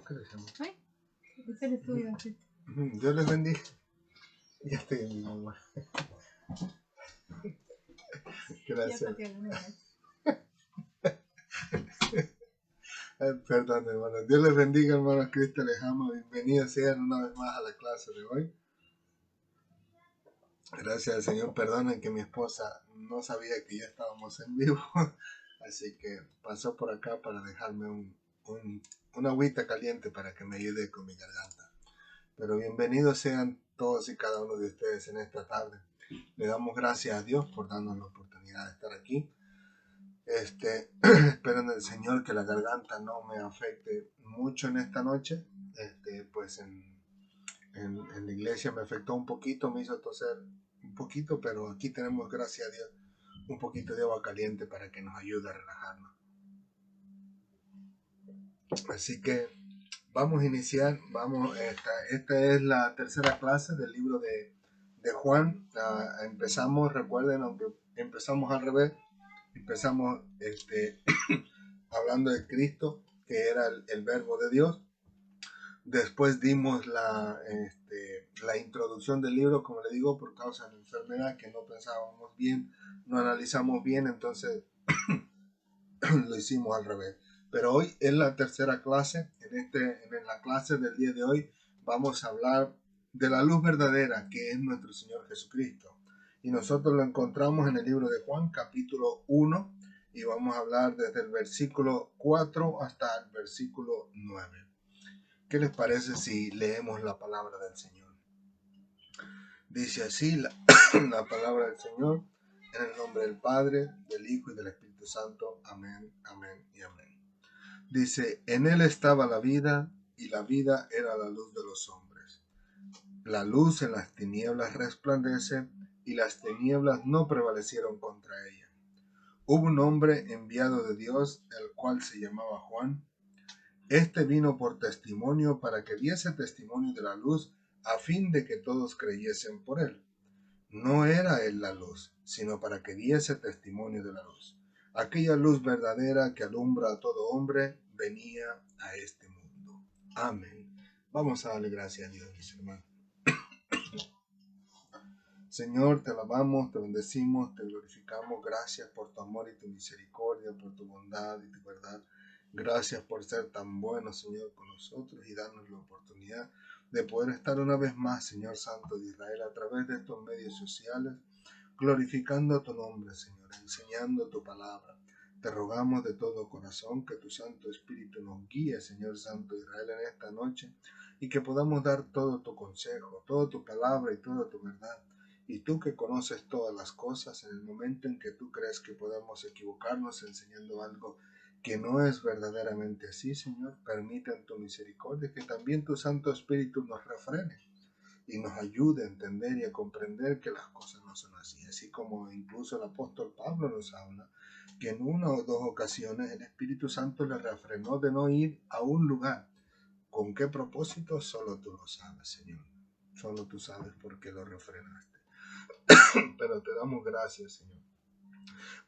¿Qué le decimos? Ay, es el estudio. Dios les bendiga. Ya estoy en mi mamá. Gracias. Perdón, hermano. Dios les bendiga, hermanos. Cristo les ama. Bienvenidos sean una vez más a la clase de hoy. Gracias al Señor. Perdonen que mi esposa no sabía que ya estábamos en vivo. Así que pasó por acá para dejarme una agüita caliente para que me ayude con mi garganta. Pero bienvenidos sean todos y cada uno de ustedes en esta tarde. Le damos gracias a Dios por darnos la oportunidad de estar aquí. Espero en el Señor que la garganta no me afecte mucho en esta noche. Pues en la iglesia me afectó un poquito, me hizo toser un poquito, pero aquí tenemos, gracias a Dios, un poquito de agua caliente para que nos ayude a relajarnos. Así que vamos a iniciar. Esta es la tercera clase del libro de Juan. Empezamos, recuerden, aunque empezamos al revés, empezamos hablando de Cristo, que era el verbo de Dios. Después dimos la introducción del libro, como le digo, por causa de la enfermedad, que no pensábamos bien, no analizamos bien, entonces lo hicimos al revés. Pero hoy es la tercera clase. En la clase del día de hoy vamos a hablar de la luz verdadera, que es nuestro Señor Jesucristo. Y nosotros lo encontramos en el libro de Juan, capítulo 1, y vamos a hablar desde el versículo 4 hasta el versículo 9. ¿Qué les parece si leemos la palabra del Señor? Dice así la palabra del Señor, en el nombre del Padre, del Hijo y del Espíritu Santo. Amén, amén y amén. Dice, en él estaba la vida, y la vida era la luz de los hombres. La luz en las tinieblas resplandece, y las tinieblas no prevalecieron contra ella. Hubo un hombre enviado de Dios, el cual se llamaba Juan. Este vino por testimonio para que diese testimonio de la luz, a fin de que todos creyesen por él. No era él la luz, sino para que diese testimonio de la luz. Aquella luz verdadera que alumbra a todo hombre venía a este mundo. Amén. Vamos a darle gracias a Dios, mis hermanos. Señor, te alabamos, te bendecimos, te glorificamos. Gracias por tu amor y tu misericordia, por tu bondad y tu verdad. Gracias por ser tan bueno, Señor, con nosotros y darnos la oportunidad de poder estar una vez más, Señor Santo de Israel, a través de estos medios sociales, glorificando tu nombre, Señor, enseñando tu palabra. Te rogamos de todo corazón que tu Santo Espíritu nos guíe, Señor Santo de Israel, en esta noche, y que podamos dar todo tu consejo, toda tu palabra y toda tu verdad. Y tú que conoces todas las cosas, en el momento en que tú crees que podamos equivocarnos enseñando algo que no es verdaderamente así, Señor, permita en tu misericordia que también tu Santo Espíritu nos refrene y nos ayude a entender y a comprender que las cosas no son así. Así como incluso el apóstol Pablo nos habla, que en una o dos ocasiones el Espíritu Santo le refrenó de no ir a un lugar. ¿Con qué propósito? Solo tú lo sabes, Señor. Solo tú sabes por qué lo refrenaste. Pero te damos gracias, Señor.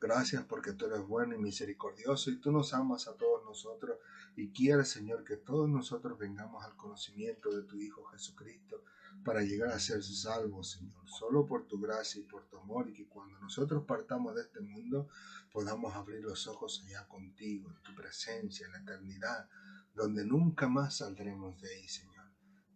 Gracias porque tú eres bueno y misericordioso y tú nos amas a todos nosotros y quieres, Señor, que todos nosotros vengamos al conocimiento de tu Hijo Jesucristo para llegar a ser salvos, Señor, solo por tu gracia y por tu amor, y que cuando nosotros partamos de este mundo podamos abrir los ojos allá contigo, en tu presencia, en la eternidad, donde nunca más saldremos de ahí, Señor.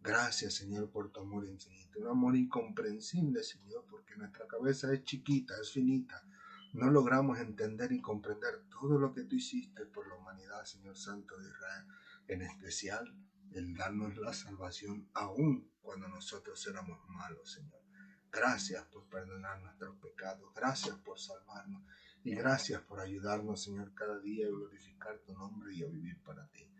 Gracias, Señor, por tu amor infinito, un amor incomprensible, Señor, porque nuestra cabeza es chiquita, es finita. No logramos entender y comprender todo lo que tú hiciste por la humanidad, Señor Santo de Israel, en especial el darnos la salvación aún cuando nosotros éramos malos, Señor. Gracias por perdonar nuestros pecados, gracias por salvarnos y gracias por ayudarnos, Señor, cada día a glorificar tu nombre y a vivir para ti.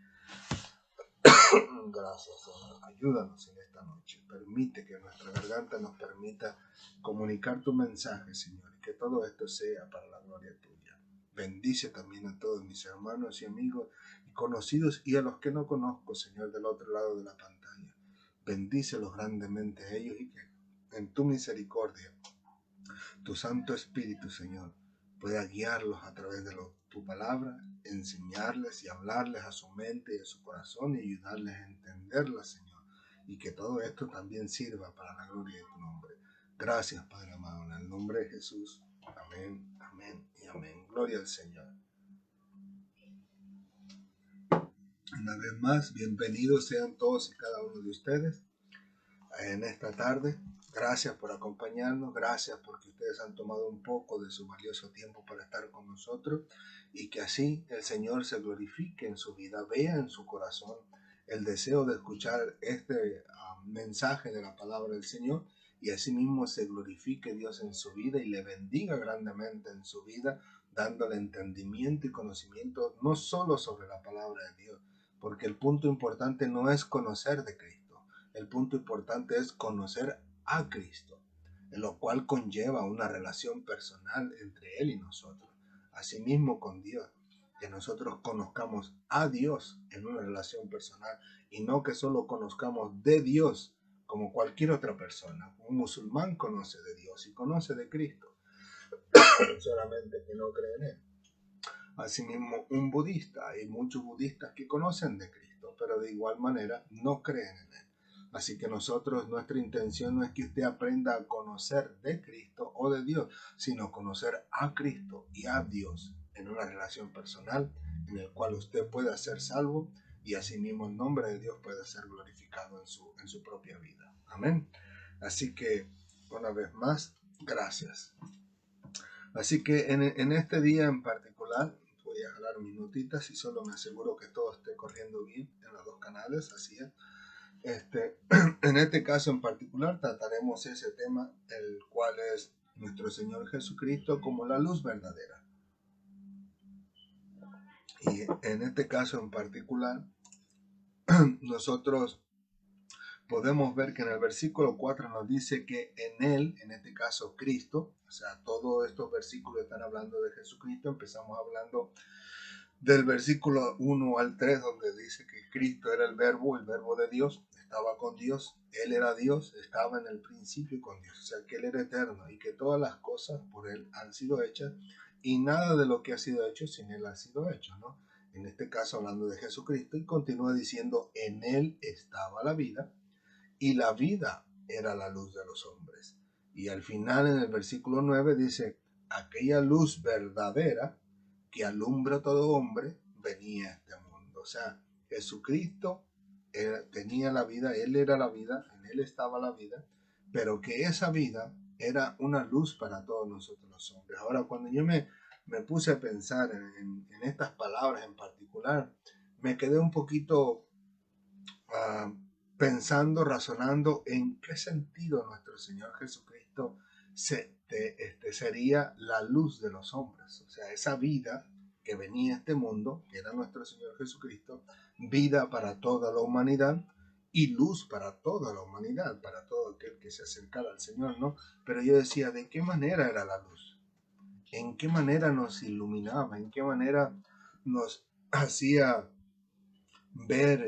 Gracias, Señor. Ayúdanos en esta noche. Permite que nuestra garganta nos permita comunicar tu mensaje, Señor, y que todo esto sea para la gloria tuya. Bendice también a todos mis hermanos y amigos y conocidos y a los que no conozco, Señor, del otro lado de la pantalla. Bendícelos grandemente a ellos y que en tu misericordia, tu Santo Espíritu, Señor, pueda guiarlos a través de tu palabra, enseñarles y hablarles a su mente y a su corazón y ayudarles a entenderla, Señor. Y que todo esto también sirva para la gloria de tu nombre. Gracias, Padre amado, en el nombre de Jesús. Amén, amén y amén. Gloria al Señor. Una vez más, bienvenidos sean todos y cada uno de ustedes en esta tarde. Gracias por acompañarnos, gracias porque ustedes han tomado un poco de su valioso tiempo para estar con nosotros y que así el Señor se glorifique en su vida, vea en su corazón el deseo de escuchar este mensaje de la palabra del Señor y asimismo se glorifique Dios en su vida y le bendiga grandemente en su vida, dándole entendimiento y conocimiento no solo sobre la palabra de Dios, porque el punto importante no es conocer de Cristo, el punto importante es conocer a Cristo, en lo cual conlleva una relación personal entre Él y nosotros, asimismo con Dios, que nosotros conozcamos a Dios en una relación personal y no que solo conozcamos de Dios como cualquier otra persona. Un musulmán conoce de Dios y conoce de Cristo, solamente que no cree en Él. Asimismo, un budista, hay muchos budistas que conocen de Cristo, pero de igual manera no creen en Él. Así que nuestra intención no es que usted aprenda a conocer de Cristo o de Dios, sino conocer a Cristo y a Dios en una relación personal en el cual usted pueda ser salvo y asimismo el nombre de Dios pueda ser glorificado en su propia vida. Amén. Así que, una vez más, gracias. Así que en este día en particular, voy a jalar mis notitas y solo me aseguro que todo esté corriendo bien en los dos canales, así es. En este caso en particular trataremos ese tema, el cual es nuestro Señor Jesucristo como la luz verdadera. Y en este caso en particular, nosotros podemos ver que en el versículo 4 nos dice que en Él, en este caso Cristo, o sea, todos estos versículos están hablando de Jesucristo. Empezamos hablando del versículo 1 al 3, donde dice que Cristo era el verbo de Dios, estaba con Dios, Él era Dios, estaba en el principio con Dios, o sea que Él era eterno y que todas las cosas por Él han sido hechas y nada de lo que ha sido hecho sin Él ha sido hecho, ¿no? En este caso hablando de Jesucristo y continúa diciendo, en Él estaba la vida y la vida era la luz de los hombres. Y al final en el versículo 9 dice, aquella luz verdadera que alumbra a todo hombre venía a este mundo. O sea, Jesucristo tenía la vida, Él era la vida, en Él estaba la vida, pero que esa vida era una luz para todos nosotros los hombres. Ahora, cuando yo me puse a pensar en estas palabras en particular, me quedé un poquito pensando, razonando en qué sentido nuestro Señor Jesucristo sería la luz de los hombres. O sea, esa vida que venía a este mundo, que era nuestro Señor Jesucristo, vida para toda la humanidad y luz para toda la humanidad, para todo aquel que se acercara al Señor, ¿no? Pero yo decía, ¿de qué manera era la luz? ¿En qué manera nos iluminaba? ¿En qué manera nos hacía ver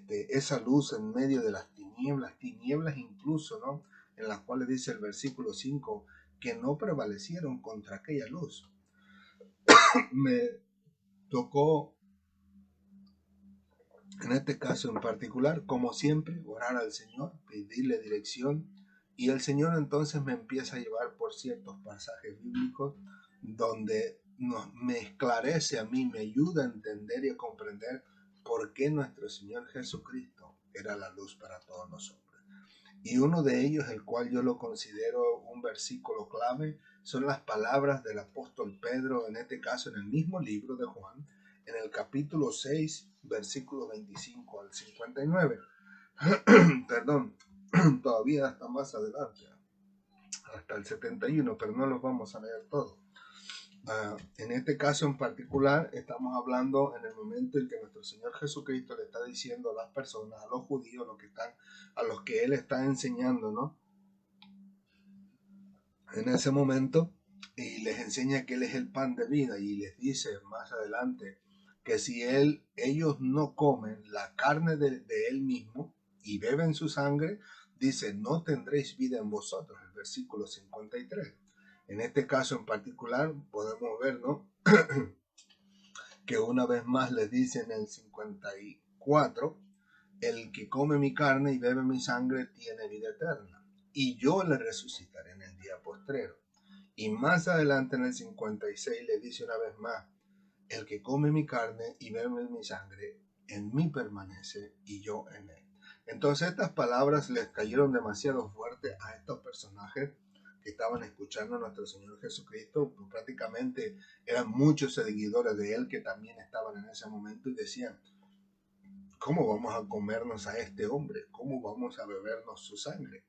esa luz en medio de las tinieblas incluso, ¿no? En las cuales dice el versículo 5, que no prevalecieron contra aquella luz. Me tocó, en este caso en particular, como siempre, orar al Señor, pedirle dirección, y el Señor entonces me empieza a llevar por ciertos pasajes bíblicos donde me esclarece a mí, me ayuda a entender y a comprender por qué nuestro Señor Jesucristo era la luz para todos nosotros. Y uno de ellos, el cual yo lo considero un versículo clave, son las palabras del apóstol Pedro, en este caso en el mismo libro de Juan, en el capítulo 6, versículo 25 al 59. Perdón, todavía hasta más adelante, hasta el 71, pero no los vamos a leer todos. En este caso en particular estamos hablando en el momento en que nuestro Señor Jesucristo le está diciendo a las personas, a los judíos, a los que Él está enseñando, ¿no? En ese momento, y les enseña que Él es el pan de vida y les dice más adelante que si ellos no comen la carne de Él mismo y beben su sangre, dice, no tendréis vida en vosotros, el versículo 53. En este caso en particular podemos ver, ¿no? que una vez más le dice en el 54, el que come mi carne y bebe mi sangre tiene vida eterna, y yo le resucitaré en el día postrero. Y más adelante en el 56 le dice una vez más, el que come mi carne y bebe mi sangre, en mí permanece y yo en él. Entonces estas palabras les cayeron demasiado fuerte a estos personajes que estaban escuchando a nuestro Señor Jesucristo. Prácticamente eran muchos seguidores de él que también estaban en ese momento y decían, ¿cómo vamos a comernos a este hombre? ¿Cómo vamos a bebernos su sangre?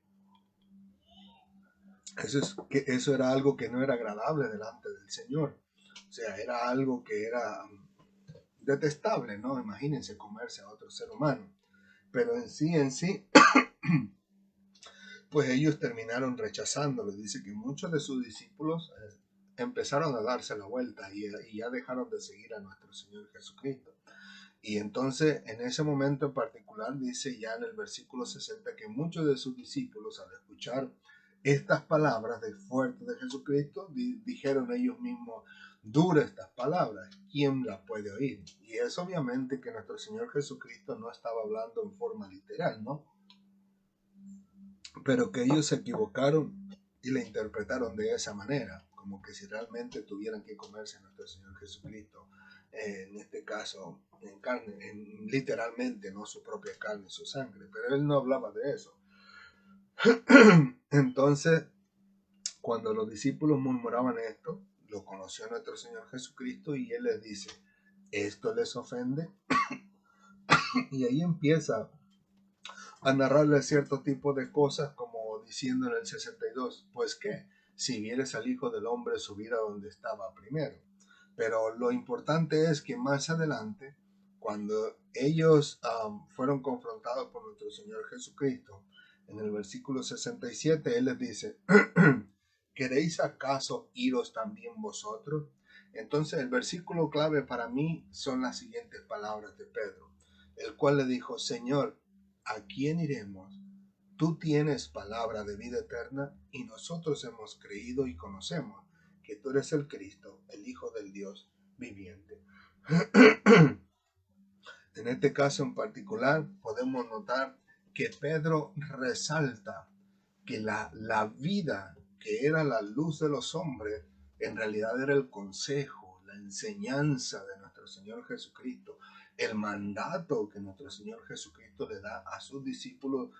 Eso era algo que no era agradable delante del Señor. O sea, era algo que era detestable, ¿no? Imagínense comerse a otro ser humano. Pero en sí, pues ellos terminaron rechazándolo. Dice que muchos de sus discípulos empezaron a darse la vuelta y ya dejaron de seguir a nuestro Señor Jesucristo. Y entonces, en ese momento en particular, dice ya en el versículo 60 que muchos de sus discípulos, al escuchar estas palabras de fuerte de Jesucristo, dijeron ellos mismos, dura estas palabras, ¿quién las puede oír? Y es obviamente que nuestro Señor Jesucristo no estaba hablando en forma literal, ¿no? Pero que ellos se equivocaron y la interpretaron de esa manera, como que si realmente tuvieran que comerse a nuestro Señor Jesucristo, en este caso en carne, literalmente, no su propia carne, su sangre, pero él no hablaba de eso. Entonces, cuando los discípulos murmuraban esto, lo conoció nuestro Señor Jesucristo y él les dice, ¿esto les ofende? Y ahí empieza a narrarle cierto tipo de cosas, como diciendo en el 62, pues qué, si vieres al Hijo del Hombre subir a donde estaba primero. Pero lo importante es que más adelante, cuando ellos fueron confrontados por nuestro Señor Jesucristo, en el versículo 67, Él les dice, ¿queréis acaso iros también vosotros? Entonces el versículo clave para mí son las siguientes palabras de Pedro, el cual le dijo, Señor, ¿a quién iremos? Tú tienes palabra de vida eterna y nosotros hemos creído y conocemos que tú eres el Cristo, el Hijo del Dios viviente. En este caso en particular podemos notar que Pedro resalta que la vida que era la luz de los hombres en realidad era el consejo, la enseñanza de nuestro Señor Jesucristo, el mandato que nuestro Señor Jesucristo le da a sus discípulos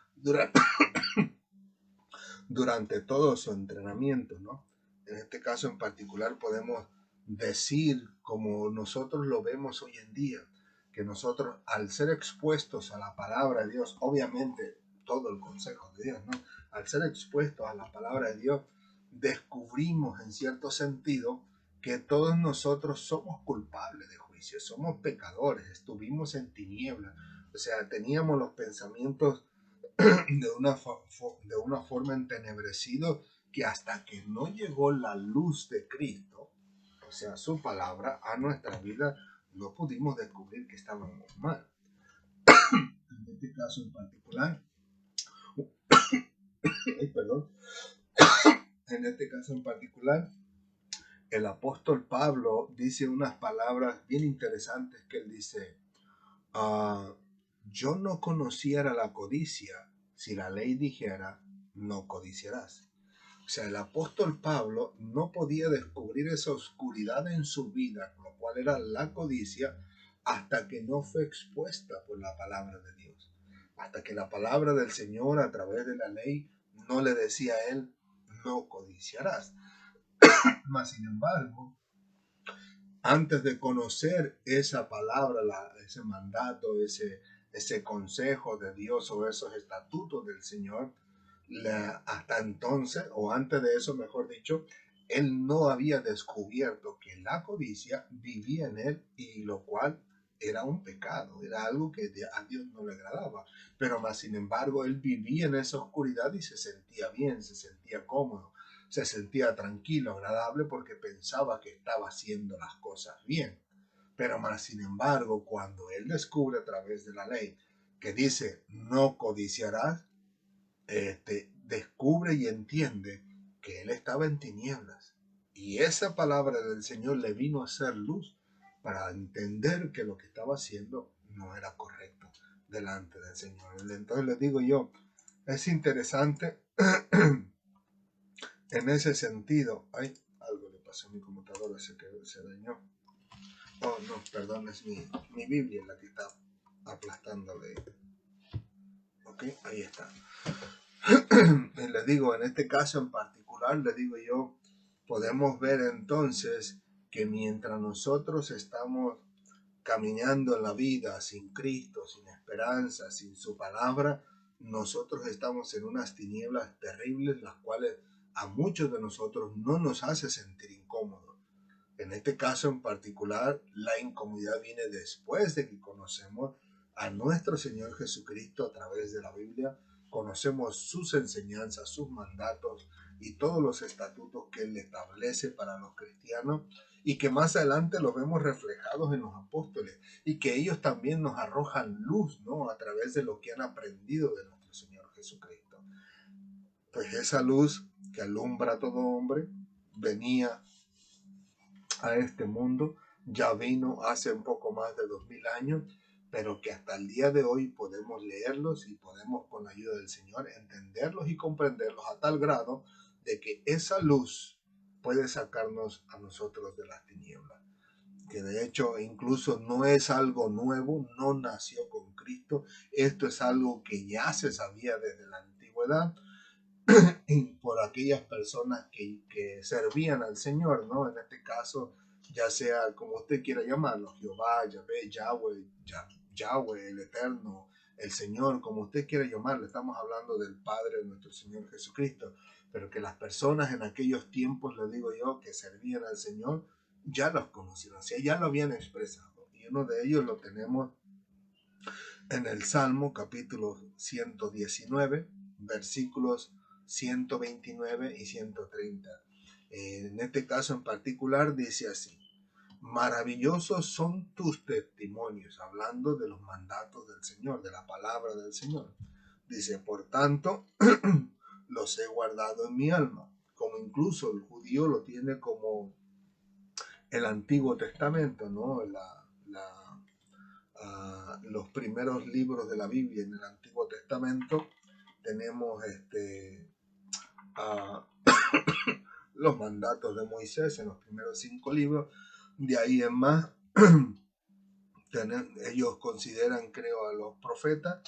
durante todo su entrenamiento, ¿no? En este caso en particular podemos decir, como nosotros lo vemos hoy en día, que nosotros al ser expuestos a la palabra de Dios, obviamente todo el consejo de Dios, ¿no? Al ser expuestos a la palabra de Dios, descubrimos en cierto sentido que todos nosotros somos culpables de juicio, somos pecadores, estuvimos en tinieblas, o sea, teníamos los pensamientos de una forma entenebrecido, que hasta que no llegó la luz de Cristo, o sea, su palabra, a nuestra vida, no pudimos descubrir que estábamos mal. En este caso en particular, perdón, en este caso en particular, el apóstol Pablo dice unas palabras bien interesantes que él dice, yo no conociera la codicia si la ley dijera, no codiciarás. O sea, el apóstol Pablo no podía descubrir esa oscuridad en su vida, lo cual era la codicia, hasta que no fue expuesta por la palabra de Dios. Hasta que la palabra del Señor a través de la ley no le decía a él, no codiciarás. Mas, sin embargo, antes de conocer esa palabra, ese mandato, ese consejo de Dios o esos estatutos del Señor, hasta entonces, o antes de eso, mejor dicho, él no había descubierto que la codicia vivía en él, y lo cual era un pecado, era algo que a Dios no le agradaba. Pero más sin embargo, él vivía en esa oscuridad y se sentía bien, se sentía cómodo, se sentía tranquilo, agradable, porque pensaba que estaba haciendo las cosas bien. Pero más sin embargo, cuando él descubre a través de la ley que dice no codiciarás, descubre y entiende que él estaba en tinieblas, y esa palabra del Señor le vino a ser luz para entender que lo que estaba haciendo no era correcto delante del Señor. Entonces les digo yo, es interesante en ese sentido. Ay, algo le pasó a mi computadora, se dañó. Oh, no, perdón, es mi Biblia la que está aplastándole. Ok, ahí está. Y les digo, en este caso en particular, les digo yo, podemos ver entonces que mientras nosotros estamos caminando en la vida sin Cristo, sin esperanza, sin su palabra, nosotros estamos en unas tinieblas terribles, las cuales a muchos de nosotros no nos hace sentir incómodos. En este caso en particular, la incomodidad viene después de que conocemos a nuestro Señor Jesucristo a través de la Biblia, conocemos sus enseñanzas, sus mandatos y todos los estatutos que Él establece para los cristianos, y que más adelante los vemos reflejados en los apóstoles, y que ellos también nos arrojan luz, ¿no?, a través de lo que han aprendido de nuestro Señor Jesucristo. Pues esa luz que alumbra a todo hombre venía a este mundo, ya vino hace un poco más de 2000 años, pero que hasta el día de hoy podemos leerlos y podemos, con la ayuda del Señor, entenderlos y comprenderlos a tal grado de que esa luz puede sacarnos a nosotros de las tinieblas. Que de hecho incluso no es algo nuevo, no nació con Cristo, esto es algo que ya se sabía desde la antigüedad por aquellas personas que servían al Señor, ¿no? En este caso, ya sea como usted quiera llamarlo, Jehová, Yahvé, Yahweh, el Eterno, el Señor, como usted quiera llamarlo, estamos hablando del Padre de nuestro Señor Jesucristo, pero que las personas en aquellos tiempos, les digo yo, que servían al Señor, ya los conocieron, o sea, ya lo habían expresado, y uno de ellos lo tenemos en el Salmo capítulo 119, versículos 129 y 130. En este caso en particular dice así: maravillosos son tus testimonios, hablando de los mandatos del Señor, de la palabra del Señor. Dice, por tanto, los he guardado en mi alma, como incluso el judío lo tiene como el Antiguo Testamento, ¿no? Los primeros libros de la Biblia en el Antiguo Testamento tenemos uh, los mandatos de Moisés en los primeros 5 libros. De ahí en más, ellos consideran, creo, a los profetas,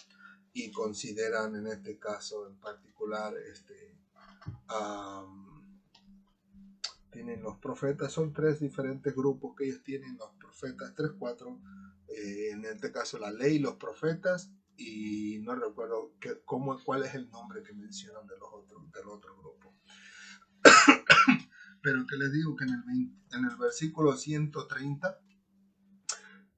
y consideran en este caso en particular tienen los profetas, son 3 diferentes grupos que ellos tienen, los profetas, 3, 4, en este caso la ley, los profetas, y no recuerdo cuál es el nombre que mencionan del otro grupo. Pero que les digo que en el versículo 130,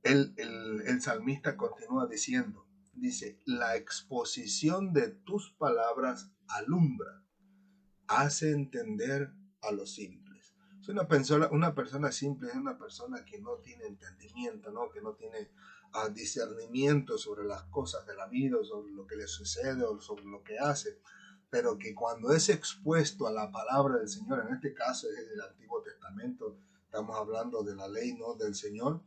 el salmista continúa diciendo, dice, la exposición de tus palabras alumbra, hace entender a los simples. Es una persona simple, es una persona que no tiene entendimiento, ¿no? Que no tiene discernimiento sobre las cosas de la vida, sobre lo que le sucede o sobre lo que hace, pero que cuando es expuesto a la palabra del Señor, en este caso es el Antiguo Testamento, estamos hablando de la ley, ¿no?, del Señor,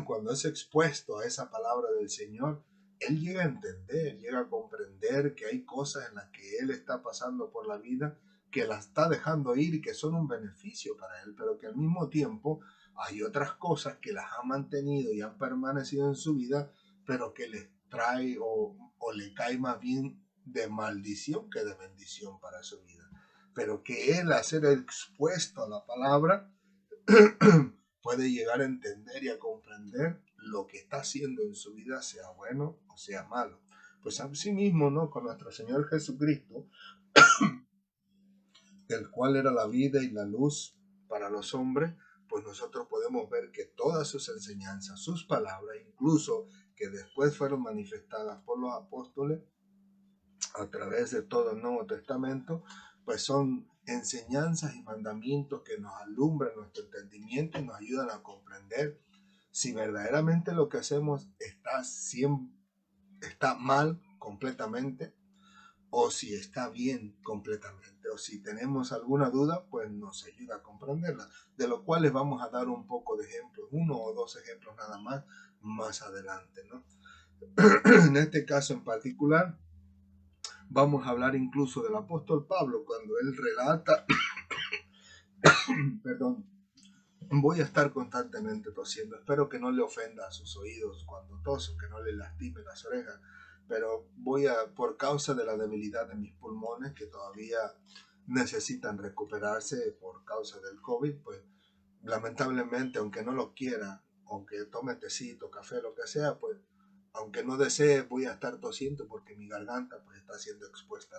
cuando es expuesto a esa palabra del Señor, él llega a entender, llega a comprender que hay cosas en las que él está pasando por la vida, que la está dejando ir y que son un beneficio para él, pero que al mismo tiempo hay otras cosas que las ha mantenido y han permanecido en su vida, pero que les trae o le cae más bien de maldición que de bendición para su vida. Pero que él, al ser expuesto a la palabra, puede llegar a entender y a comprender lo que está haciendo en su vida, sea bueno o sea malo. Pues así mismo, ¿no?, con nuestro Señor Jesucristo, el cual era la vida y la luz para los hombres, pues nosotros podemos ver que todas sus enseñanzas, sus palabras, incluso que después fueron manifestadas por los apóstoles a través de todo el Nuevo Testamento, pues son enseñanzas y mandamientos que nos alumbran nuestro entendimiento y nos ayudan a comprender si verdaderamente lo que hacemos está mal completamente, o si está bien completamente, o si tenemos alguna duda, pues nos ayuda a comprenderla, de lo cual les vamos a dar un poco de ejemplos, uno o dos ejemplos nada más adelante, ¿no? En este caso en particular, vamos a hablar incluso del apóstol Pablo, cuando él relata, perdón, voy a estar constantemente tosiendo, espero que no le ofenda a sus oídos cuando toso, que no le lastime las orejas, pero por causa de la debilidad de mis pulmones que todavía necesitan recuperarse por causa del COVID, pues lamentablemente, aunque no lo quiera, aunque tome tecito, café, lo que sea, pues aunque no desee, voy a estar tosiendo porque mi garganta pues está siendo expuesta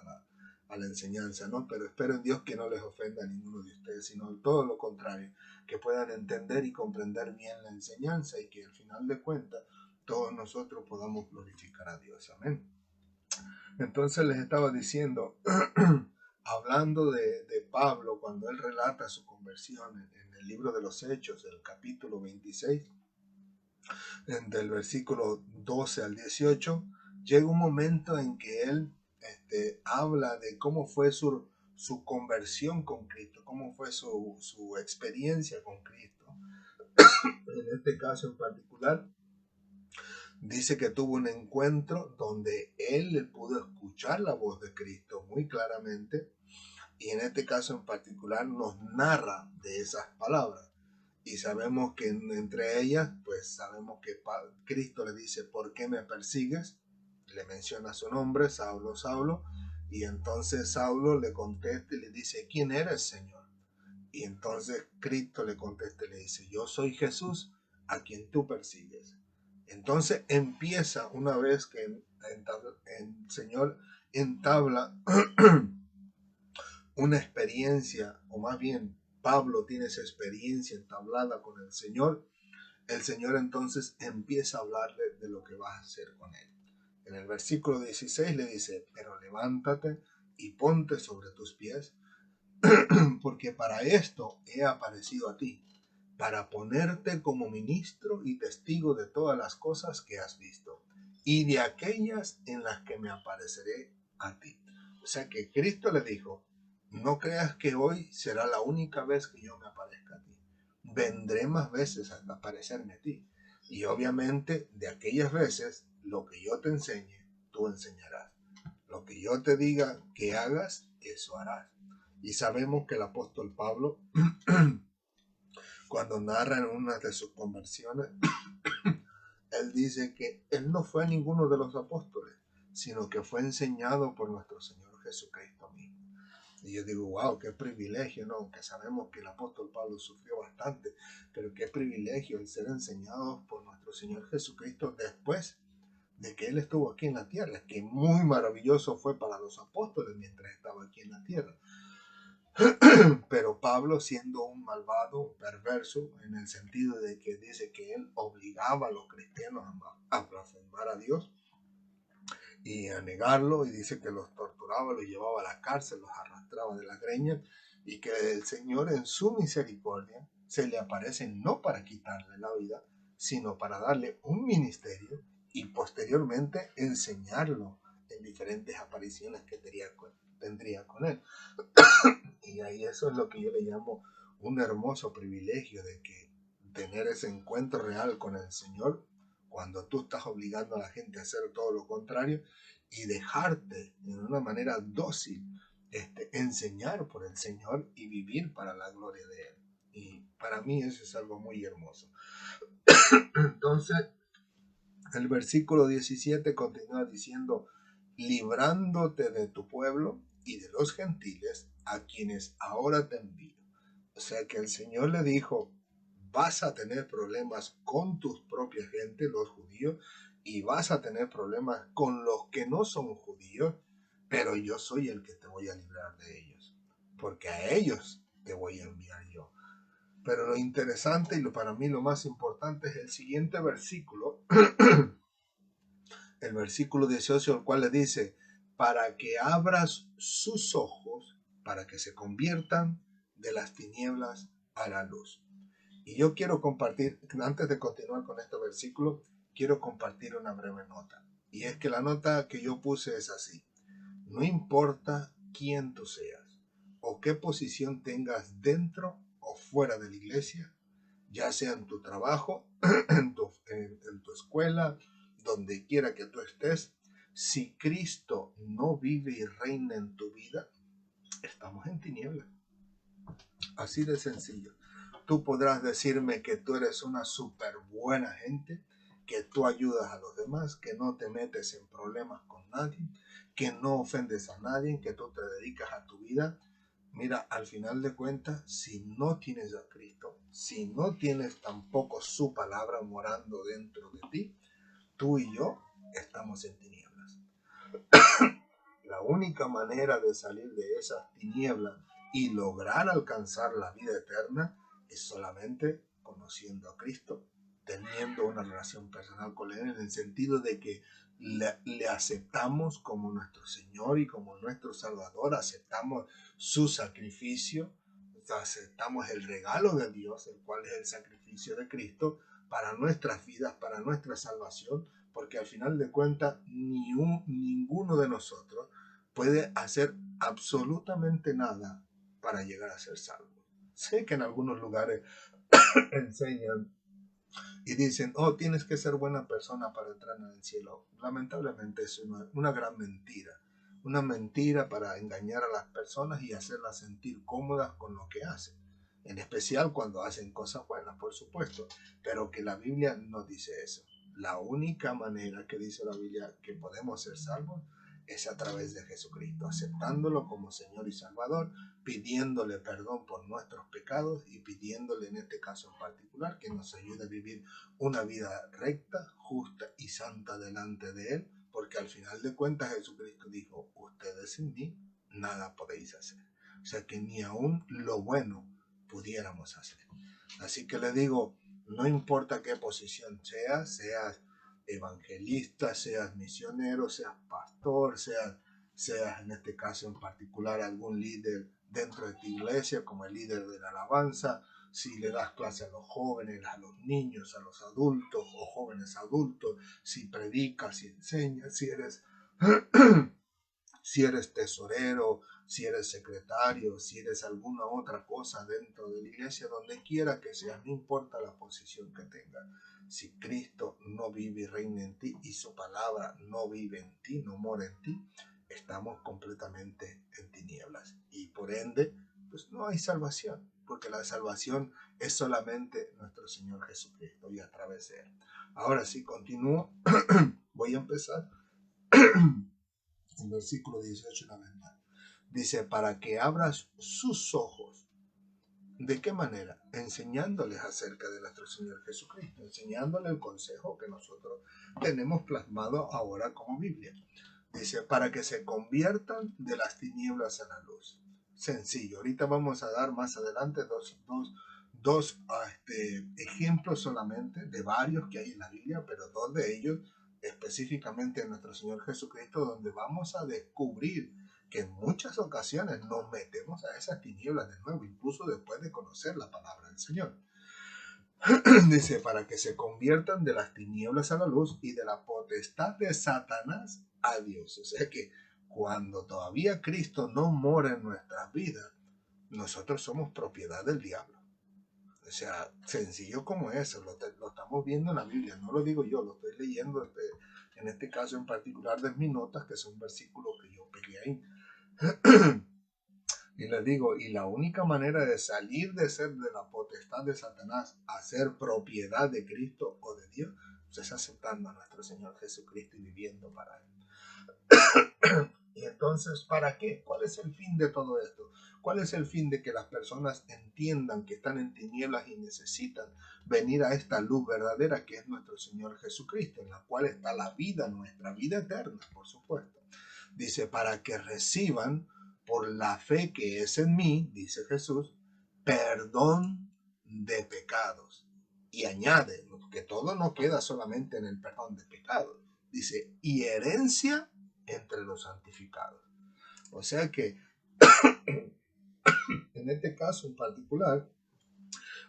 a la enseñanza, ¿no? Pero espero en Dios que no les ofenda a ninguno de ustedes, sino todo lo contrario, que puedan entender y comprender bien la enseñanza y que al final de cuentas todos nosotros podamos glorificar a Dios. Amén. Entonces les estaba diciendo, hablando de Pablo, cuando él relata su conversión en el libro de los Hechos, el capítulo 26, del versículo 12 al 18, llega un momento en que él habla de cómo fue su conversión con Cristo, cómo fue su experiencia con Cristo. En este caso en particular, dice que tuvo un encuentro donde él pudo escuchar la voz de Cristo muy claramente, y en este caso en particular nos narra de esas palabras. Y sabemos que entre ellas, pues sabemos que Cristo le dice, ¿por qué me persigues? Le menciona su nombre, Saulo, Saulo, y entonces Saulo le contesta y le dice, ¿quién eres, Señor? Y entonces Cristo le contesta y le dice, yo soy Jesús, a quien tú persigues. Entonces empieza, una vez que el Señor entabla una experiencia, o más bien Pablo tiene esa experiencia entablada con el Señor entonces empieza a hablarle de lo que va a hacer con él. En el versículo 16 le dice, pero levántate y ponte sobre tus pies, porque para esto he aparecido a ti, para ponerte como ministro y testigo de todas las cosas que has visto, y de aquellas en las que me apareceré a ti. O sea que Cristo le dijo, no creas que hoy será la única vez que yo me aparezca a ti. Vendré más veces a aparecerme a ti. Y obviamente de aquellas veces, lo que yo te enseñe, tú enseñarás. Lo que yo te diga que hagas, eso harás. Y sabemos que el apóstol Pablo, cuando narra en una de sus conversiones, él dice que él no fue ninguno de los apóstoles, sino que fue enseñado por nuestro Señor Jesucristo mismo. Y yo digo, wow, qué privilegio, ¿no? Aunque sabemos que el apóstol Pablo sufrió bastante, pero qué privilegio el ser enseñados por nuestro Señor Jesucristo después de que Él estuvo aquí en la tierra, que muy maravilloso fue para los apóstoles mientras estaba aquí en la tierra. Pero Pablo, siendo un malvado, perverso, en el sentido de que dice que él obligaba a los cristianos a blasfemar a Dios y a negarlo, y dice que los torturaba, los llevaba a la cárcel, los arrastraba de las greñas, y que el Señor en su misericordia se le aparece no para quitarle la vida, sino para darle un ministerio y posteriormente enseñarlo en diferentes apariciones que tendría con él. Y ahí eso es lo que yo le llamo un hermoso privilegio de que tener ese encuentro real con el Señor cuando tú estás obligando a la gente a hacer todo lo contrario y dejarte de una manera dócil enseñar por el Señor y vivir para la gloria de Él. Y para mí eso es algo muy hermoso. Entonces, el versículo 17 continúa diciendo, librándote de tu pueblo y de los gentiles a quienes ahora te envío. O sea que el Señor le dijo, vas a tener problemas con tus propias gente, los judíos, y vas a tener problemas con los que no son judíos, pero yo soy el que te voy a librar de ellos, porque a ellos te voy a enviar yo. Pero lo interesante y para mí lo más importante es el siguiente versículo, el versículo 18, el cual le dice, para que abras sus ojos, para que se conviertan de las tinieblas a la luz. Y yo quiero compartir, antes de continuar con este versículo, quiero compartir una breve nota. Y es que la nota que yo puse es así. No importa quién tú seas o qué posición tengas dentro o fuera de la iglesia, ya sea en tu trabajo, en tu escuela, donde quiera que tú estés, si Cristo no vive y reina en tu vida, estamos en tinieblas. Así de sencillo. Tú podrás decirme que tú eres una súper buena gente, que tú ayudas a los demás, que no te metes en problemas con nadie, que no ofendes a nadie, que tú te dedicas a tu vida. Mira, al final de cuentas, si no tienes a Cristo, si no tienes tampoco su palabra morando dentro de ti, tú y yo estamos en tinieblas. La única manera de salir de esas tinieblas y lograr alcanzar la vida eterna es solamente conociendo a Cristo, teniendo una relación personal con Él, en el sentido de que le aceptamos como nuestro Señor y como nuestro Salvador, aceptamos su sacrificio, aceptamos el regalo de Dios, el cual es el sacrificio de Cristo para nuestras vidas, para nuestra salvación, porque al final de cuentas ninguno de nosotros puede hacer absolutamente nada para llegar a ser salvo. Sé que en algunos lugares enseñan y dicen, oh, tienes que ser buena persona para entrar en el cielo. Lamentablemente es una gran mentira. Una mentira para engañar a las personas y hacerlas sentir cómodas con lo que hacen. En especial cuando hacen cosas buenas, por supuesto. Pero que la Biblia no dice eso. La única manera que dice la Biblia que podemos ser salvos es a través de Jesucristo, aceptándolo como Señor y Salvador, pidiéndole perdón por nuestros pecados y pidiéndole en este caso en particular que nos ayude a vivir una vida recta, justa y santa delante de Él, porque al final de cuentas Jesucristo dijo, ustedes sin mí nada podéis hacer. O sea que ni aún lo bueno pudiéramos hacer. Así que le digo, no importa qué posición seas evangelista, seas misionero, seas pastor, seas en este caso en particular algún líder dentro de tu iglesia, como el líder de la alabanza, si le das clase a los jóvenes, a los niños, a los adultos o jóvenes adultos, si predicas, si enseñas, si eres tesorero, si eres secretario, si eres alguna otra cosa dentro de la iglesia, donde quiera que seas, no importa la posición que tengas. Si Cristo no vive y reina en ti y su palabra no vive en ti, no mora en ti, estamos completamente en tinieblas. Y por ende, pues no hay salvación, porque la salvación es solamente nuestro Señor Jesucristo y a través de Él. Ahora sí, continúo. Voy a empezar. El versículo 18 una vez más. Dice, para que abras sus ojos. ¿De qué manera? Enseñándoles acerca de nuestro Señor Jesucristo, enseñándoles el consejo que nosotros tenemos plasmado ahora como Biblia. Dice, para que se conviertan de las tinieblas a la luz. Sencillo. Ahorita vamos a dar más adelante dos ejemplos solamente de varios que hay en la Biblia, pero dos de ellos específicamente en nuestro Señor Jesucristo, donde vamos a descubrir que en muchas ocasiones nos metemos a esas tinieblas de nuevo, incluso después de conocer la palabra del Señor. Dice, para que se conviertan de las tinieblas a la luz y de la potestad de Satanás a Dios. O sea que cuando todavía Cristo no mora en nuestras vidas, nosotros somos propiedad del diablo. O sea, sencillo como eso, lo estamos viendo en la Biblia, no lo digo yo, lo estoy leyendo en este caso en particular de mis notas, que son versículos que yo pegué ahí. Y les digo, y la única manera de salir de ser de la potestad de Satanás a ser propiedad de Cristo o de Dios, pues es aceptando a nuestro Señor Jesucristo y viviendo para Él. Y entonces, ¿para qué? ¿Cuál es el fin de todo esto? ¿Cuál es el fin de que las personas entiendan que están en tinieblas y necesitan venir a esta luz verdadera que es nuestro Señor Jesucristo, en la cual está la vida, nuestra vida eterna, por supuesto? Dice, para que reciban por la fe que es en mí, dice Jesús, perdón de pecados. Y añade que todo no queda solamente en el perdón de pecados. Dice, y herencia entre los santificados. O sea que en este caso en particular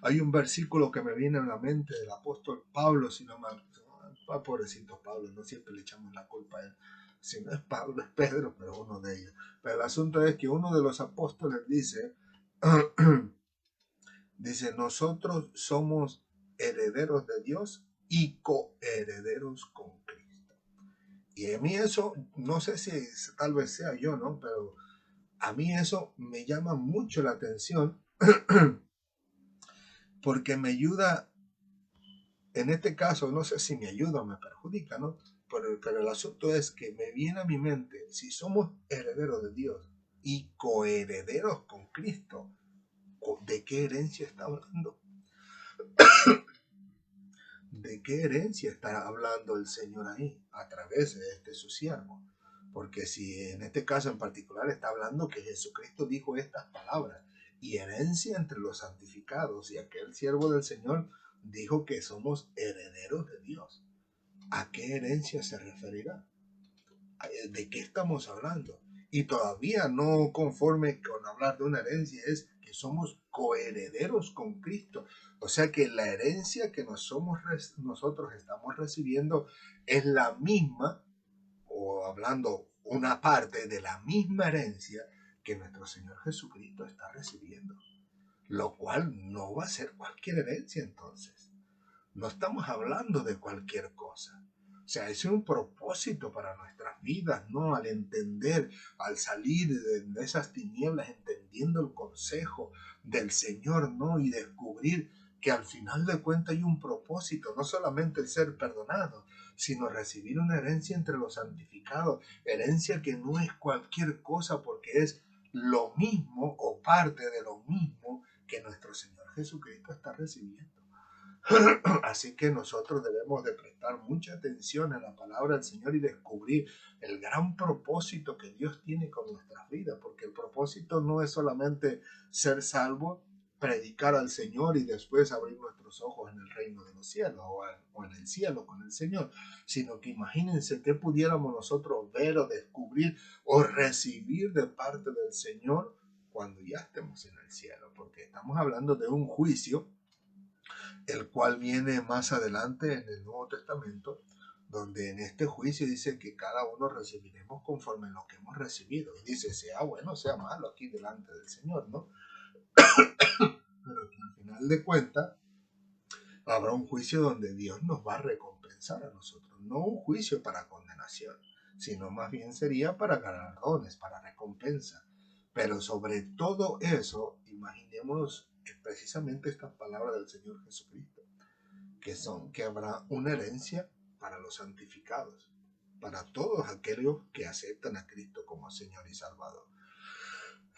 hay un versículo que me viene a la mente del apóstol Pablo, si no mal, pobrecito Pablo, no siempre le echamos la culpa a él, Si no es Pablo, es Pedro, pero uno de ellos. Pero el asunto es que uno de los apóstoles dice, dice, nosotros somos herederos de Dios y coherederos con Cristo. Y a mí eso, no sé si tal vez sea yo, ¿no? Pero a mí eso me llama mucho la atención porque me ayuda, en este caso, no sé si me ayuda o me perjudica, ¿no? Pero el asunto es que me viene a mi mente, si somos herederos de Dios y coherederos con Cristo, ¿de qué herencia está hablando? ¿De qué herencia está hablando el Señor ahí a través de este su siervo? Porque si en este caso en particular está hablando que Jesucristo dijo estas palabras, y herencia entre los santificados, y aquel siervo del Señor dijo que somos herederos de Dios. ¿A qué herencia se referirá? ¿De qué estamos hablando? Y todavía no conforme con hablar de una herencia es que somos coherederos con Cristo. O sea que la herencia que nosotros estamos recibiendo es la misma, o hablando una parte de la misma herencia que nuestro Señor Jesucristo está recibiendo. Lo cual no va a ser cualquier herencia entonces. No estamos hablando de cualquier cosa. O sea, es un propósito para nuestras vidas, ¿no? Al entender, al salir de esas tinieblas, entendiendo el consejo del Señor, ¿no? Y descubrir que al final de cuentas hay un propósito, no solamente el ser perdonado, sino recibir una herencia entre los santificados, herencia que no es cualquier cosa porque es lo mismo o parte de lo mismo que nuestro Señor Jesucristo está recibiendo. Así que nosotros debemos de prestar mucha atención a la palabra del Señor y descubrir el gran propósito que Dios tiene con nuestras vidas, porque el propósito no es solamente ser salvo, predicar al Señor y después abrir nuestros ojos en el reino de los cielos o en el cielo con el Señor, sino que imagínense que pudiéramos nosotros ver o descubrir o recibir de parte del Señor cuando ya estemos en el cielo, porque estamos hablando de un juicio el cual viene más adelante en el Nuevo Testamento, donde en este juicio dice que cada uno recibiremos conforme a lo que hemos recibido. Y dice, sea bueno, sea malo aquí delante del Señor, ¿no? Pero que al final de cuentas habrá un juicio donde Dios nos va a recompensar a nosotros. No un juicio para condenación, sino más bien sería para galardones, para recompensa. Pero sobre todo eso, imaginemos precisamente estas palabras del Señor Jesucristo, que habrá una herencia para los santificados, para todos aquellos que aceptan a Cristo como Señor y Salvador.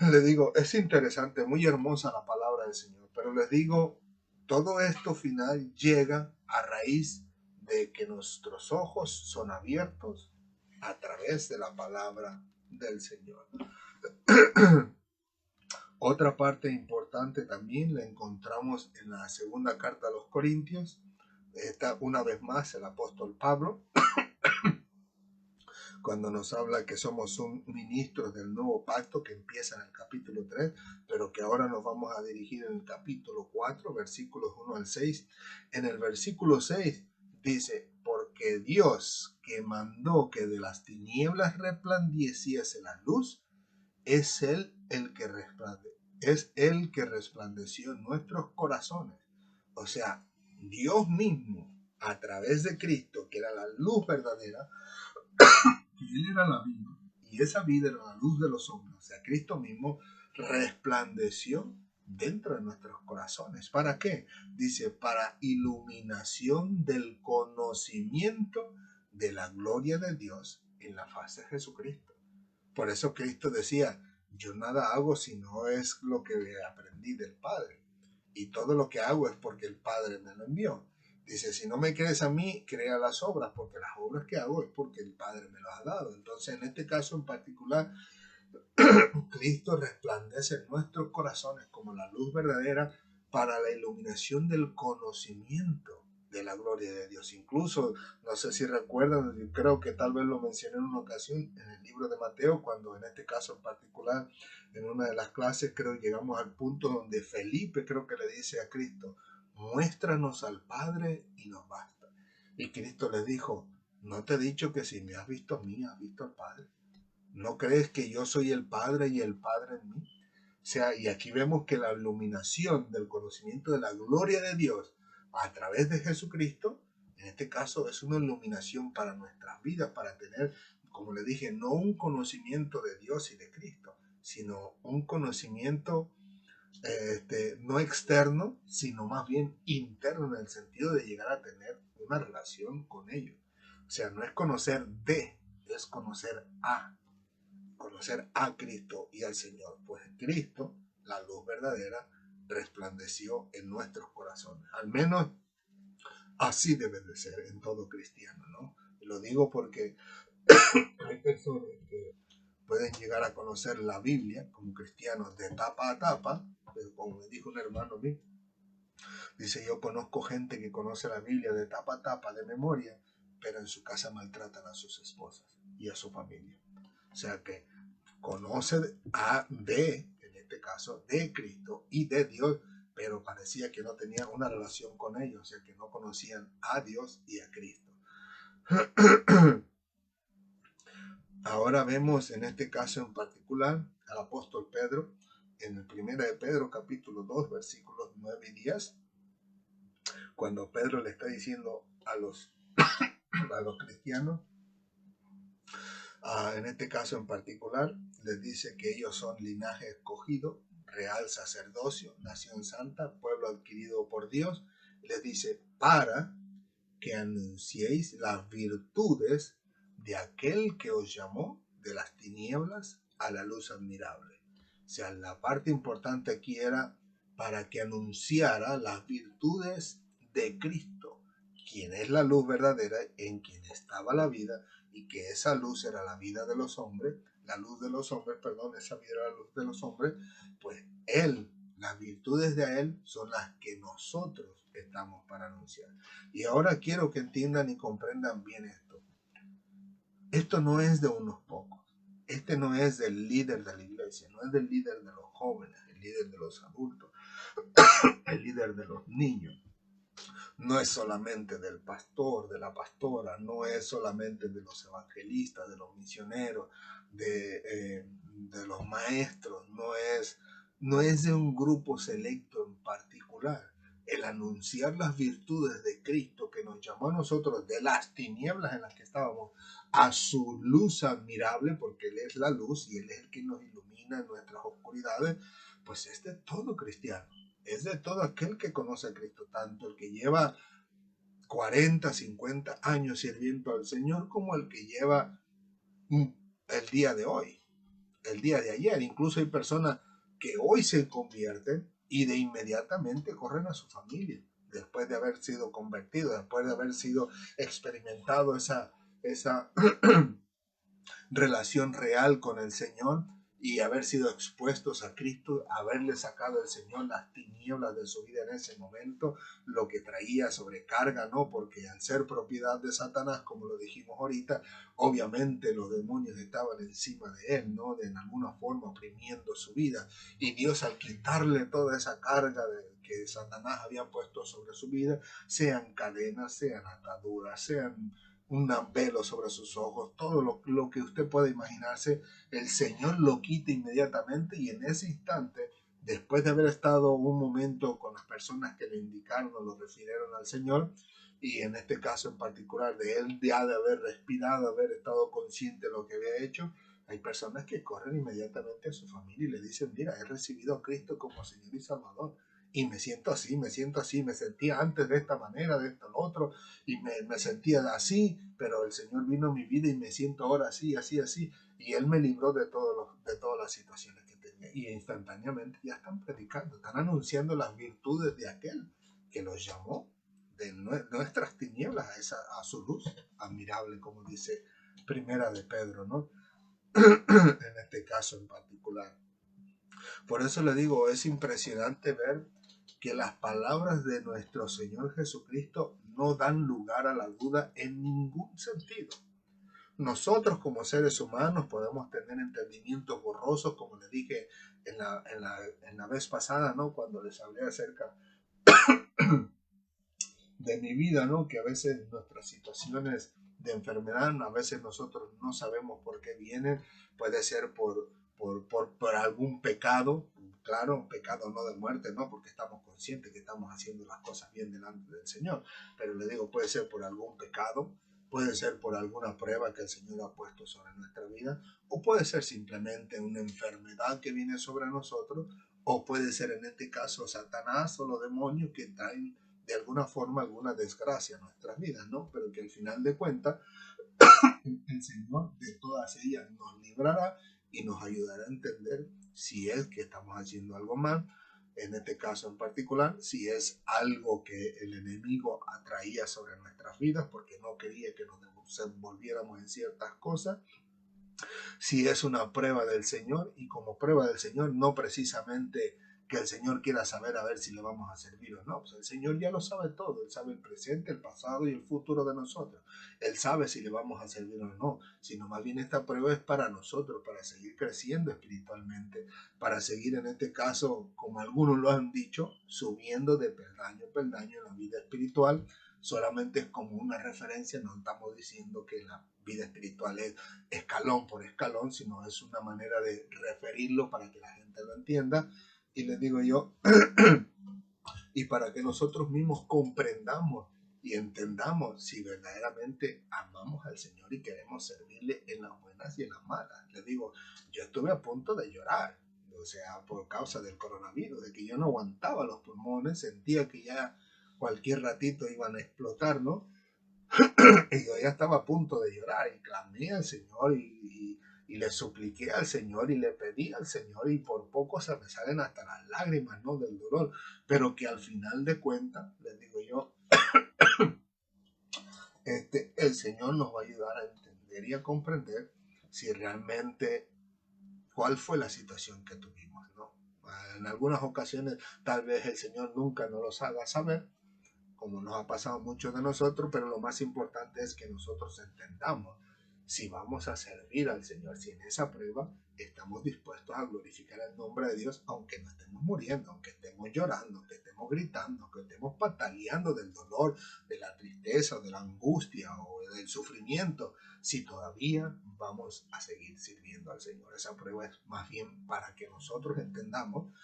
Les digo, es interesante, muy hermosa la palabra del Señor, pero les digo, todo esto final llega a raíz de que nuestros ojos son abiertos a través de la palabra del Señor. Otra parte importante también la encontramos en la segunda carta a los Corintios. Está una vez más el apóstol Pablo, cuando nos habla que somos un ministros del nuevo pacto que empieza en el capítulo 3, pero que ahora nos vamos a dirigir en el capítulo 4, versículos 1 al 6. En el versículo 6 dice, porque Dios que mandó que de las tinieblas resplandeciese la luz, es Él el que resplandeció en nuestros corazones. O sea, Dios mismo, a través de Cristo, que era la luz verdadera, que Él era la vida, y esa vida era la luz de los hombres. O sea, Cristo mismo resplandeció dentro de nuestros corazones. ¿Para qué? Dice, para iluminación del conocimiento de la gloria de Dios en la faz de Jesucristo. Por eso Cristo decía, yo nada hago si no es lo que aprendí del Padre. Y todo lo que hago es porque el Padre me lo envió. Dice, si no me crees a mí, crea las obras, porque las obras que hago es porque el Padre me las ha dado. Entonces, en este caso en particular, Cristo resplandece en nuestros corazones como la luz verdadera para la iluminación del conocimiento de la gloria de Dios. Incluso, no sé si recuerdan, yo creo que tal vez lo mencioné en una ocasión en el libro de Mateo, cuando en este caso en particular, en una de las clases, creo que llegamos al punto donde Felipe creo que le dice a Cristo, muéstranos al Padre y nos basta. Y Cristo le dijo, ¿No te he dicho que si me has visto a mí, has visto al Padre? ¿No crees que yo soy el Padre y el Padre en mí? O sea, y aquí vemos que la iluminación del conocimiento de la gloria de Dios a través de Jesucristo, en este caso es una iluminación para nuestras vidas, para tener, como le dije, no un conocimiento de Dios y de Cristo, sino un conocimiento no externo, sino más bien interno, en el sentido de llegar a tener una relación con ellos. O sea, no es conocer de, es conocer a Cristo y al Señor. Pues Cristo, la luz verdadera, resplandeció en nuestros corazones. Al menos así debe de ser en todo cristiano, ¿no? Y lo digo porque hay personas que pueden llegar a conocer la Biblia como cristianos de tapa a tapa, pero como me dijo un hermano mío, dice, yo conozco gente que conoce la Biblia de tapa a tapa, de memoria, pero en su casa maltratan a sus esposas y a su familia. O sea que conoce en este caso, de Cristo y de Dios, pero parecía que no tenía una relación con ellos, o sea que no conocían a Dios y a Cristo. Ahora vemos en este caso en particular al apóstol Pedro, en el 1 de Pedro capítulo 2 versículos 9 y 10, cuando Pedro le está diciendo a los cristianos, en este caso en particular, les dice que ellos son linaje escogido, real sacerdocio, nación santa, pueblo adquirido por Dios. Les dice, para que anunciéis las virtudes de aquel que os llamó de las tinieblas a la luz admirable. O sea, la parte importante aquí era para que anunciara las virtudes de Cristo, quien es la luz verdadera, en quien estaba la vida, y que esa luz era la vida de los hombres, la luz de los hombres, perdón, esa vida era la luz de los hombres, pues Él, las virtudes de Él son las que nosotros estamos para anunciar. Y ahora quiero que entiendan y comprendan bien esto. Esto no es de unos pocos. Este no es del líder de la iglesia, no es del líder de los jóvenes, el líder de los adultos, el líder de los niños. No es solamente del pastor, de la pastora, no es solamente de los evangelistas, de los misioneros, de los maestros, no es de un grupo selecto en particular. El anunciar las virtudes de Cristo que nos llamó a nosotros de las tinieblas en las que estábamos a su luz admirable, porque Él es la luz y Él es el que nos ilumina en nuestras oscuridades, pues es de todo cristiano. Es de todo aquel que conoce a Cristo, tanto el que lleva 40, 50 años sirviendo al Señor como el que lleva el día de hoy, el día de ayer. Incluso hay personas que hoy se convierten y de inmediatamente corren a su familia, después de haber sido convertido, después de haber sido experimentado esa relación real con el Señor y haber sido expuestos a Cristo, haberle sacado el Señor las tinieblas de su vida en ese momento, lo que traía sobrecarga, ¿no? Porque al ser propiedad de Satanás, como lo dijimos ahorita, obviamente los demonios estaban encima de él, ¿no? De en alguna forma oprimiendo su vida. Y Dios, al quitarle toda esa carga que Satanás había puesto sobre su vida, sean cadenas, sean ataduras, sean un velo sobre sus ojos, todo lo que usted pueda imaginarse, el Señor lo quita inmediatamente, y en ese instante, después de haber estado un momento con las personas que le indicaron o lo refirieron al Señor, y en este caso en particular de él ya de haber respirado, haber estado consciente de lo que había hecho, hay personas que corren inmediatamente a su familia y le dicen, mira, he recibido a Cristo como Señor y Salvador. Y me siento así, me sentía antes de esta manera, de esto, lo otro, y me sentía así, pero el Señor vino a mi vida y me siento ahora así, así, así, y Él me libró de todas las situaciones que tenía, y instantáneamente ya están predicando, están anunciando las virtudes de aquel que los llamó de nuestras tinieblas a su luz admirable, como dice Primera de Pedro, ¿no? En este caso en particular. Por eso le digo, es impresionante ver que las palabras de nuestro Señor Jesucristo no dan lugar a la duda en ningún sentido. Nosotros como seres humanos podemos tener entendimientos borrosos, como les dije en la vez pasada, ¿no? Cuando les hablé acerca de mi vida, ¿no? Que a veces nuestras situaciones de enfermedad, a veces nosotros no sabemos por qué vienen, puede ser por algún pecado, claro, un pecado no de muerte, no, porque estamos conscientes que estamos haciendo las cosas bien delante del Señor, pero le digo, puede ser por algún pecado, puede ser por alguna prueba que el Señor ha puesto sobre nuestra vida, o puede ser simplemente una enfermedad que viene sobre nosotros, o puede ser en este caso Satanás o los demonios que traen de alguna forma alguna desgracia a nuestras vidas, ¿no? Pero que al final de cuentas el Señor de todas ellas nos librará y nos ayudará a entender si es que estamos haciendo algo mal, en este caso en particular, si es algo que el enemigo atraía sobre nuestras vidas porque no quería que nos volviéramos en ciertas cosas, si es una prueba del Señor, y como prueba del Señor no precisamente que el Señor quiera saber a ver si le vamos a servir o no, pues el Señor ya lo sabe todo, Él sabe el presente, el pasado y el futuro de nosotros, Él sabe si le vamos a servir o no, sino más bien esta prueba es para nosotros, para seguir creciendo espiritualmente, para seguir en este caso, como algunos lo han dicho, subiendo de peldaño a peldaño en la vida espiritual. Solamente es como una referencia, no estamos diciendo que la vida espiritual es escalón por escalón, sino es una manera de referirlo para que la gente lo entienda. Y les digo yo, y para que nosotros mismos comprendamos y entendamos si verdaderamente amamos al Señor y queremos servirle en las buenas y en las malas. Les digo, yo estuve a punto de llorar, o sea, por causa del coronavirus, de que yo no aguantaba los pulmones, sentía que ya cualquier ratito iban a explotar, ¿no? Y yo ya estaba a punto de llorar y clamé al Señor y le supliqué al Señor y le pedí al Señor y por poco se me salen hasta las lágrimas, ¿no? Del dolor, pero que al final de cuentas, les digo yo, el Señor nos va a ayudar a entender y a comprender si realmente cuál fue la situación que tuvimos, ¿no? En algunas ocasiones tal vez el Señor nunca nos los haga saber, como nos ha pasado a muchos de nosotros, pero lo más importante es que nosotros entendamos si vamos a servir al Señor, si en esa prueba estamos dispuestos a glorificar el nombre de Dios, aunque no estemos muriendo, aunque estemos llorando, aunque estemos gritando, aunque estemos pataleando del dolor, de la tristeza, de la angustia o del sufrimiento, si todavía vamos a seguir sirviendo al Señor. Esa prueba es más bien para que nosotros entendamos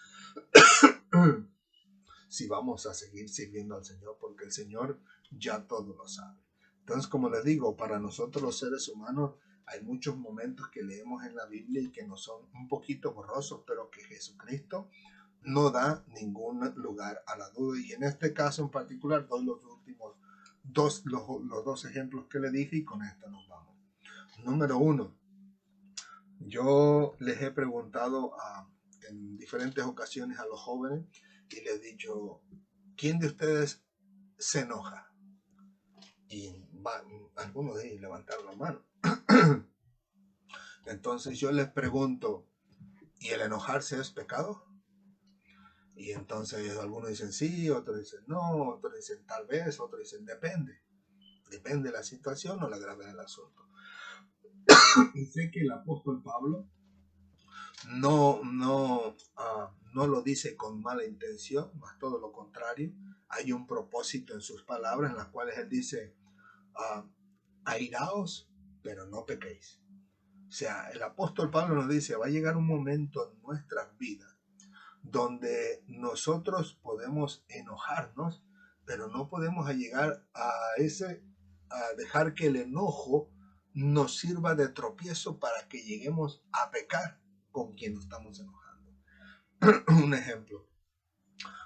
si vamos a seguir sirviendo al Señor, porque el Señor ya todo lo sabe. Entonces, como les digo, para nosotros los seres humanos hay muchos momentos que leemos en la Biblia y que nos son un poquito borrosos, pero que Jesucristo no da ningún lugar a la duda. Y en este caso en particular doy los últimos los dos ejemplos que le dije y con esto nos vamos. Número uno, yo les he preguntado en diferentes ocasiones a los jóvenes y les he dicho, ¿quién de ustedes se enoja? Y algunos de ellos levantaron la mano. Entonces yo les pregunto, ¿y el enojarse es pecado? Y entonces algunos dicen sí, otros dicen no, otros dicen tal vez, otros dicen depende. Depende de la situación o la gravedad del asunto. Y sé que el apóstol Pablo no lo dice con mala intención, más todo lo contrario. Hay un propósito en sus palabras en las cuales él dice, airaos, pero no pequéis. O sea, el apóstol Pablo nos dice, va a llegar un momento en nuestras vidas donde nosotros podemos enojarnos, pero no podemos llegar a dejar que el enojo nos sirva de tropiezo para que lleguemos a pecar con quien nos estamos enojando. Un ejemplo,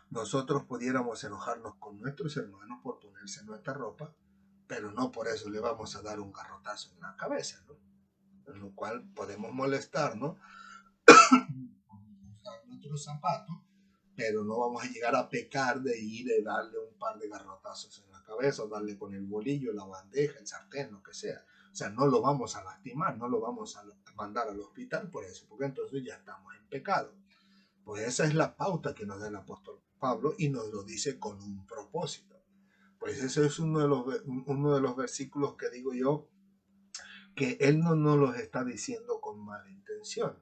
nosotros pudiéramos enojarnos con nuestros hermanos por ponerse nuestra ropa, pero no por eso le vamos a dar un garrotazo en la cabeza, ¿no? En lo cual podemos molestarnos, usar nuestros zapatos, pero no vamos a llegar a pecar de ir y darle un par de garrotazos en la cabeza, o darle con el bolillo, la bandeja, el sartén, lo que sea. O sea, no lo vamos a lastimar, no lo vamos a mandar al hospital por eso, porque entonces ya estamos en pecado. Pues esa es la pauta que nos da el apóstol Pablo y nos lo dice con un propósito. Pues ese es uno de los versículos que digo yo, que él no nos los está diciendo con mala intención.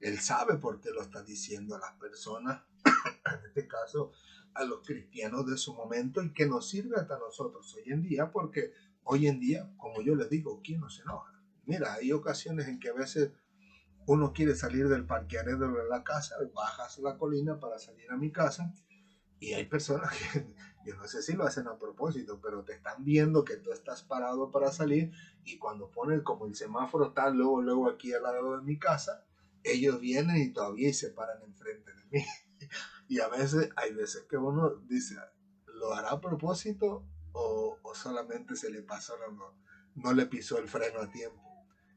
Él sabe por qué lo está diciendo a las personas, en este caso a los cristianos de su momento, y que nos sirve hasta nosotros hoy en día, porque hoy en día, como yo les digo, ¿quién no se enoja? Mira, hay ocasiones en que a veces uno quiere salir del parqueadero de la casa, bajas la colina para salir a mi casa y hay personas que, yo no sé si lo hacen a propósito, pero te están viendo que tú estás parado para salir y cuando ponen como el semáforo está luego aquí al lado de mi casa, ellos vienen y todavía se paran enfrente de mí. Y a veces, hay veces que uno dice, ¿lo hará a propósito o solamente se le pasó, no le pisó el freno a tiempo?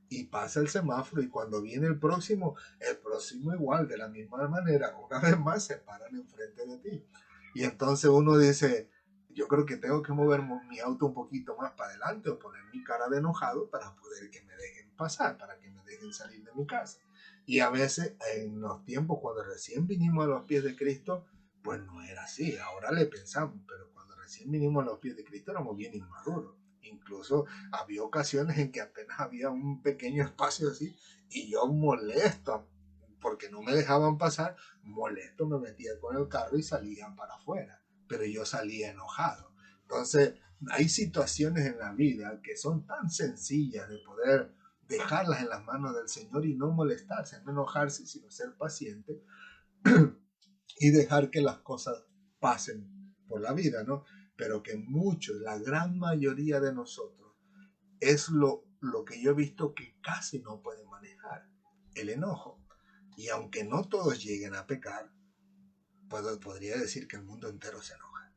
Y pasa el semáforo y cuando viene el próximo igual, de la misma manera, una vez más se paran enfrente de ti. Y entonces uno dice, yo creo que tengo que mover mi auto un poquito más para adelante o poner mi cara de enojado para poder que me dejen pasar, para que me dejen salir de mi casa. Y a veces en los tiempos cuando recién vinimos a los pies de Cristo, pues no era así. Ahora le pensamos, pero cuando recién vinimos a los pies de Cristo éramos bien inmaduros. Incluso había ocasiones en que apenas había un pequeño espacio así y yo molesto porque no me dejaban pasar, molesto me metía con el carro y salía para afuera, pero yo salía enojado. Entonces, hay situaciones en la vida que son tan sencillas de poder dejarlas en las manos del Señor y no molestarse, no enojarse, sino ser paciente y dejar que las cosas pasen por la vida, ¿no? Pero que muchos, la gran mayoría de nosotros, es lo que yo he visto que casi no pueden manejar, el enojo. Y aunque no todos lleguen a pecar, podría decir que el mundo entero se enoja.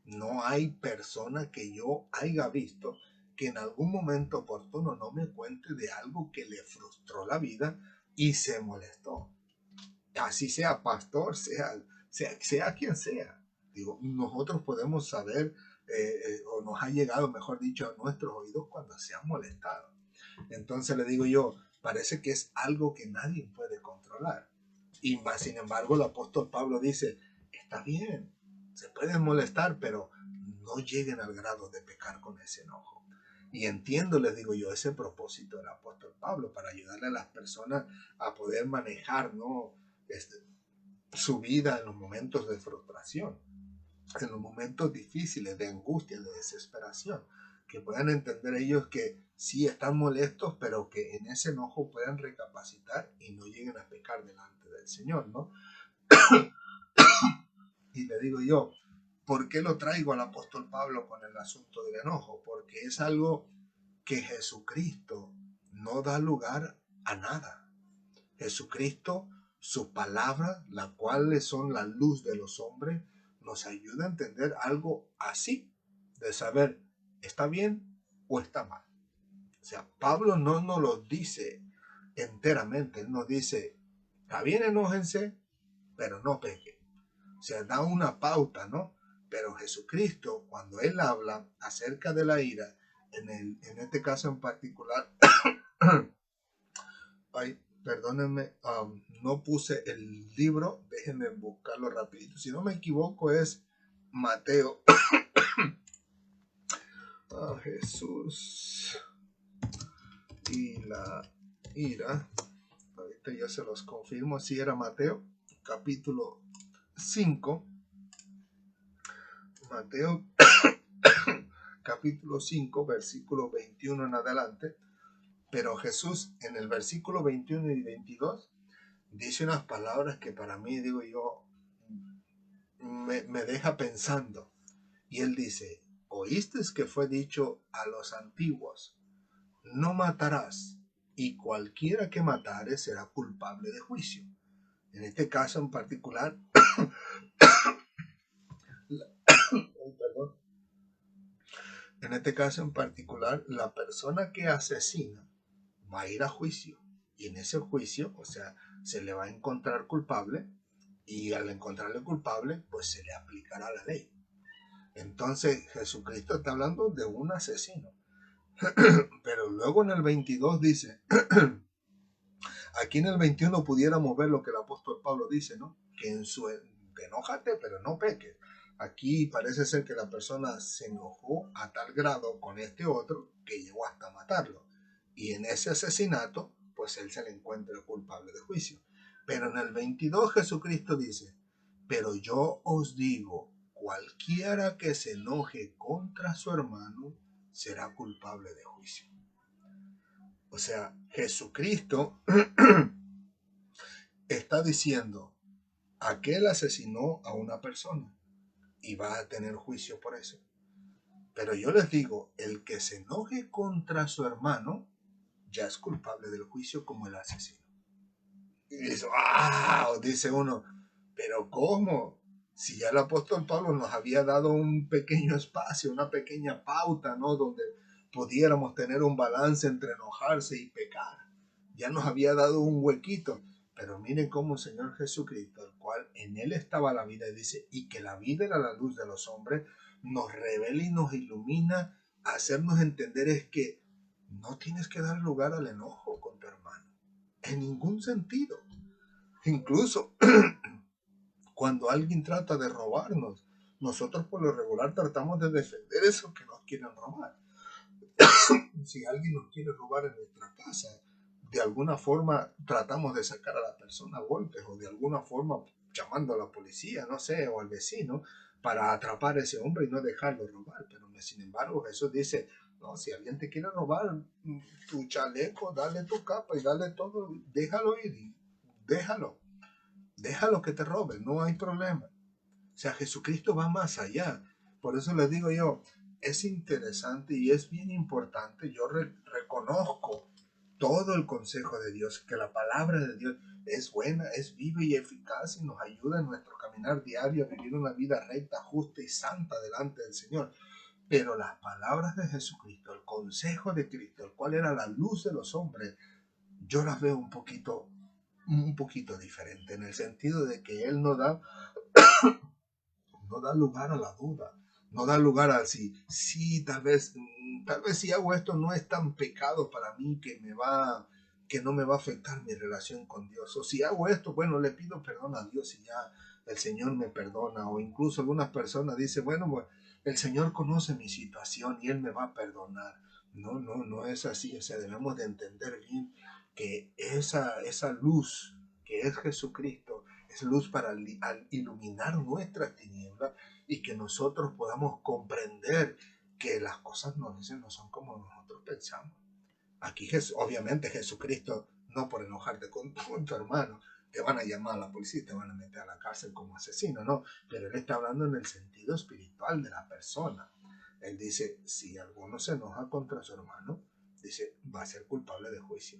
No hay persona que yo haya visto que en algún momento oportuno no me cuente de algo que le frustró la vida y se molestó. Así sea pastor, sea quien sea. Digo, nosotros podemos saber, o nos ha llegado, mejor dicho, a nuestros oídos cuando se han molestado. Entonces le digo yo, parece que es algo que nadie puede controlar. Y más, sin embargo, el apóstol Pablo dice, está bien, se pueden molestar, pero no lleguen al grado de pecar con ese enojo. Y entiendo, les digo yo, ese propósito del apóstol Pablo para ayudarle a las personas a poder manejar, ¿no? Su vida en los momentos de frustración, en los momentos difíciles de angustia, de desesperación, que puedan entender ellos que sí están molestos, pero que en ese enojo puedan recapacitar y no lleguen a pecar delante del Señor, ¿no? Y le digo yo, ¿por qué lo traigo al apóstol Pablo con el asunto del enojo? Porque es algo que Jesucristo no da lugar a nada. Jesucristo, su palabra, la cual son la luz de los hombres, nos ayuda a entender algo así, de saber, ¿está bien o está mal? O sea, Pablo no nos lo dice enteramente, él nos dice, está bien, enójense, pero no pequen. O sea, da una pauta, ¿no? Pero Jesucristo, cuando él habla acerca de la ira, en este caso en particular, ay, perdónenme, no puse el libro, déjenme buscarlo rapidito. Si no me equivoco es Mateo. Jesús y la ira. Ahorita ya se los confirmo. Si era Mateo, capítulo 5. Mateo, capítulo 5, versículo 21 en adelante. Pero Jesús en el versículo 21 y 22 dice unas palabras que para mí, digo yo, me deja pensando. Y él dice, oíste que fue dicho a los antiguos, no matarás, y cualquiera que matare será culpable de juicio. En este caso en particular, en este caso en particular, la persona que asesina va a ir a juicio. Y en ese juicio, o sea, se le va a encontrar culpable y al encontrarle culpable, pues se le aplicará la ley. Entonces Jesucristo está hablando de un asesino. Pero luego en el 22 dice, aquí en el 21 pudiéramos ver lo que el apóstol Pablo dice, ¿no? Que en su enójate, pero no peques. Aquí parece ser que la persona se enojó a tal grado con este otro que llegó hasta matarlo. Y en ese asesinato, pues él se le encuentra culpable de juicio. Pero en el 22 Jesucristo dice, pero yo os digo, cualquiera que se enoje contra su hermano será culpable de juicio. O sea, Jesucristo está diciendo, aquel asesinó a una persona y va a tener juicio por eso. Pero yo les digo, el que se enoje contra su hermano ya es culpable del juicio como el asesino. Y dice, dice uno, pero ¿cómo? Si ya el apóstol Pablo nos había dado un pequeño espacio, una pequeña pauta, ¿no? Donde pudiéramos tener un balance entre enojarse y pecar. Ya nos había dado un huequito. Pero miren cómo el Señor Jesucristo, el cual en él estaba la vida, dice, y que la vida era la luz de los hombres, nos revela y nos ilumina a hacernos entender es que no tienes que dar lugar al enojo con tu hermano. En ningún sentido. Incluso cuando alguien trata de robarnos, nosotros por lo regular tratamos de defender eso que nos quieren robar. Si alguien nos quiere robar en nuestra casa, de alguna forma tratamos de sacar a la persona a golpes o de alguna forma llamando a la policía, no sé, o al vecino para atrapar a ese hombre y no dejarlo robar. Pero sin embargo Jesús dice, no, si alguien te quiere robar tu chaleco, dale tu capa y dale todo, déjalo ir, déjalo que te robe, no hay problema. O sea, Jesucristo va más allá. Por eso les digo yo, es interesante y es bien importante. Yo reconozco todo el consejo de Dios, que la palabra de Dios es buena, es viva y eficaz y nos ayuda en nuestro caminar diario a vivir una vida recta, justa y santa delante del Señor. Pero las palabras de Jesucristo, el consejo de Cristo, el cual era la luz de los hombres, yo las veo un poquito diferente, en el sentido de que Él no da lugar a la duda, no da lugar a sí, tal vez si hago esto no es tan pecado para mí que no me va a afectar mi relación con Dios, o si hago esto, bueno, le pido perdón a Dios y ya el Señor me perdona, o incluso algunas personas dicen, bueno, pues, el Señor conoce mi situación y Él me va a perdonar. No es así. O sea, debemos de entender bien que esa luz que es Jesucristo es luz para iluminar nuestras tinieblas y que nosotros podamos comprender que las cosas no son como nosotros pensamos. Aquí, obviamente, Jesucristo, no por enojarte con tu hermano, te van a llamar a la policía y te van a meter a la cárcel como asesino, no. Pero Él está hablando en el sentido espiritual de la persona. Él dice, si alguno se enoja contra su hermano, dice, va a ser culpable de juicio.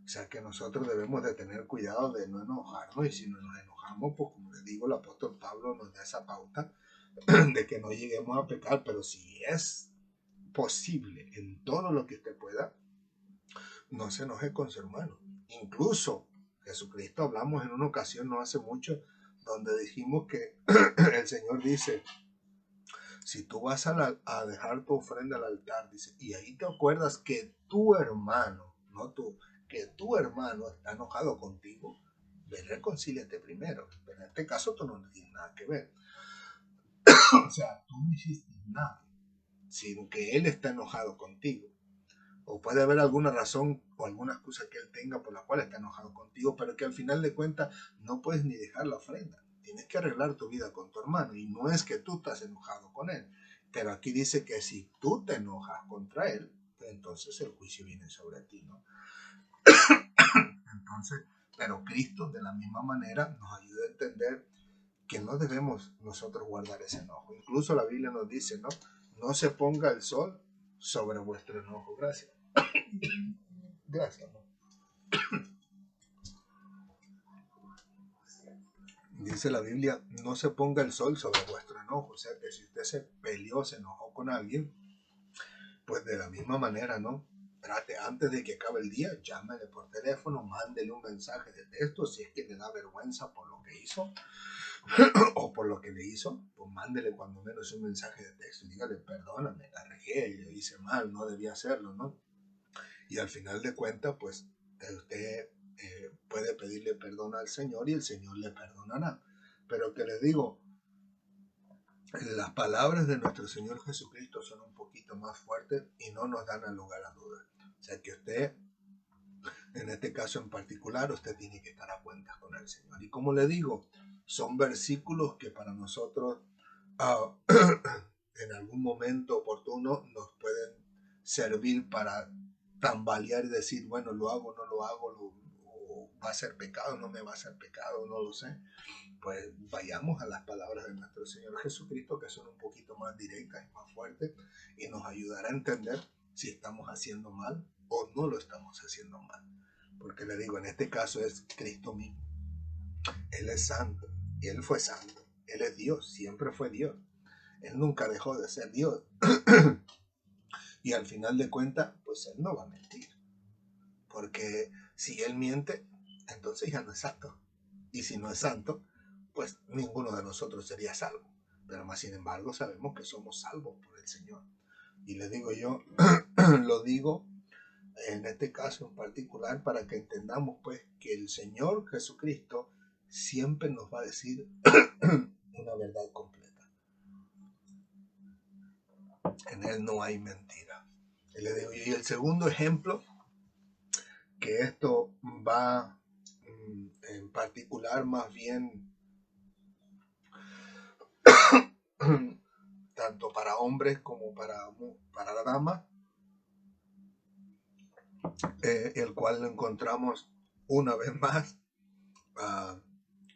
O sea que nosotros debemos de tener cuidado de no enojarnos, y si no nos enojamos, pues como les digo, el apóstol Pablo nos da esa pauta de que no lleguemos a pecar, pero si es posible en todo lo que usted pueda, no se enoje con su hermano. Incluso Jesucristo, hablamos en una ocasión no hace mucho, donde dijimos que el Señor dice, si tú vas a dejar tu ofrenda al altar, dice, y ahí te acuerdas que tu hermano, no tú, que tu hermano está enojado contigo, ve, reconcíliate primero. Pero en este caso tú no tienes nada que ver. O sea, tú no hiciste nada, sino que él está enojado contigo. O puede haber alguna razón o alguna excusa que él tenga por la cual está enojado contigo, pero que al final de cuentas no puedes ni dejar la ofrenda. Tienes que arreglar tu vida con tu hermano, y no es que tú estás enojado con él. Pero aquí dice que si tú te enojas contra él, entonces el juicio viene sobre ti, ¿no? Entonces, pero Cristo de la misma manera nos ayuda a entender que no debemos nosotros guardar ese enojo. Incluso la Biblia nos dice, ¿no? No se ponga el sol sobre vuestro enojo. Gracias. Gracias, ¿no? Dice la Biblia, no se ponga el sol sobre vuestro enojo. O sea que si usted se peleó, se enojó con alguien, pues de la misma manera, ¿no? Trate antes de que acabe el día, llámele por teléfono, mándele un mensaje de texto, si es que le da vergüenza por lo que hizo o por lo que le hizo, pues mándele cuando menos un mensaje de texto y dígale, perdóname, la regué, lo hice mal, no debía hacerlo, ¿no? Y al final de cuentas, pues usted puede pedirle perdón al Señor y el Señor le perdonará. Pero que les digo, las palabras de nuestro Señor Jesucristo son un poquito más fuertes y no nos dan lugar a dudas. O sea que usted, en este caso en particular, usted tiene que estar a cuentas con el Señor. Y como le digo, son versículos que para nosotros en algún momento oportuno nos pueden servir para tambalear y decir, bueno, lo hago, no lo hago, o va a ser pecado, no me va a ser pecado, no lo sé. Pues vayamos a las palabras de nuestro Señor Jesucristo, que son un poquito más directas y más fuertes, y nos ayudará a entender si estamos haciendo mal o no lo estamos haciendo mal. Porque le digo, en este caso es Cristo mismo. Él es santo, y Él fue santo. Él es Dios, siempre fue Dios. Él nunca dejó de ser Dios. Y al final de cuentas, pues Él no va a mentir. Porque si Él miente, entonces ya no es santo. Y si no es santo, pues ninguno de nosotros sería salvo. Pero más sin embargo sabemos que somos salvos por el Señor. Y le digo yo, lo digo en este caso en particular para que entendamos pues que el Señor Jesucristo siempre nos va a decir una verdad completa. En Él no hay mentira. Y le digo, y el segundo ejemplo, que esto va en particular más bien tanto para hombres como para la dama, el cual lo encontramos una vez más,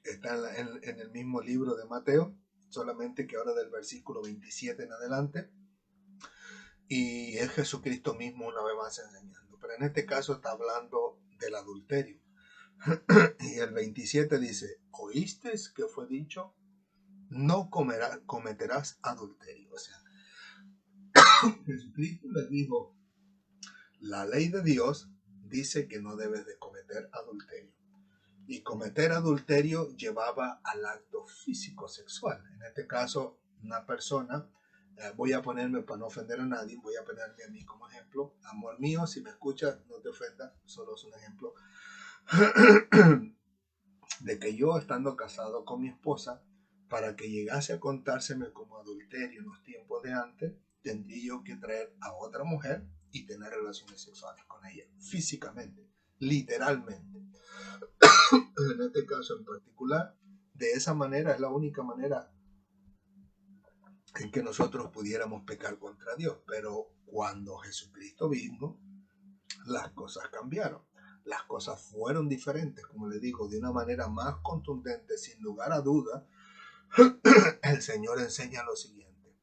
está en el mismo libro de Mateo, solamente que ahora del versículo 27 en adelante, y es Jesucristo mismo una vez más enseñando, pero en este caso está hablando del adulterio. Y el 27 dice, ¿oíste que fue dicho? No cometerás adulterio. O sea, Jesucristo les dijo, la ley de Dios dice que no debes de cometer adulterio. Y cometer adulterio llevaba al acto físico sexual. En este caso, una persona, voy a ponerme para no ofender a nadie, voy a ponerme a mí como ejemplo. Amor mío, si me escuchas, no te ofendas, solo es un ejemplo. De que yo, estando casado con mi esposa, para que llegase a contárseme como adulterio en los tiempos de antes, tendría yo que traer a otra mujer y tener relaciones sexuales con ella, físicamente, literalmente. En este caso en particular, de esa manera es la única manera en que nosotros pudiéramos pecar contra Dios. Pero cuando Jesucristo vino, las cosas cambiaron. Las cosas fueron diferentes, como le digo, de una manera más contundente, sin lugar a duda. El Señor enseña lo siguiente.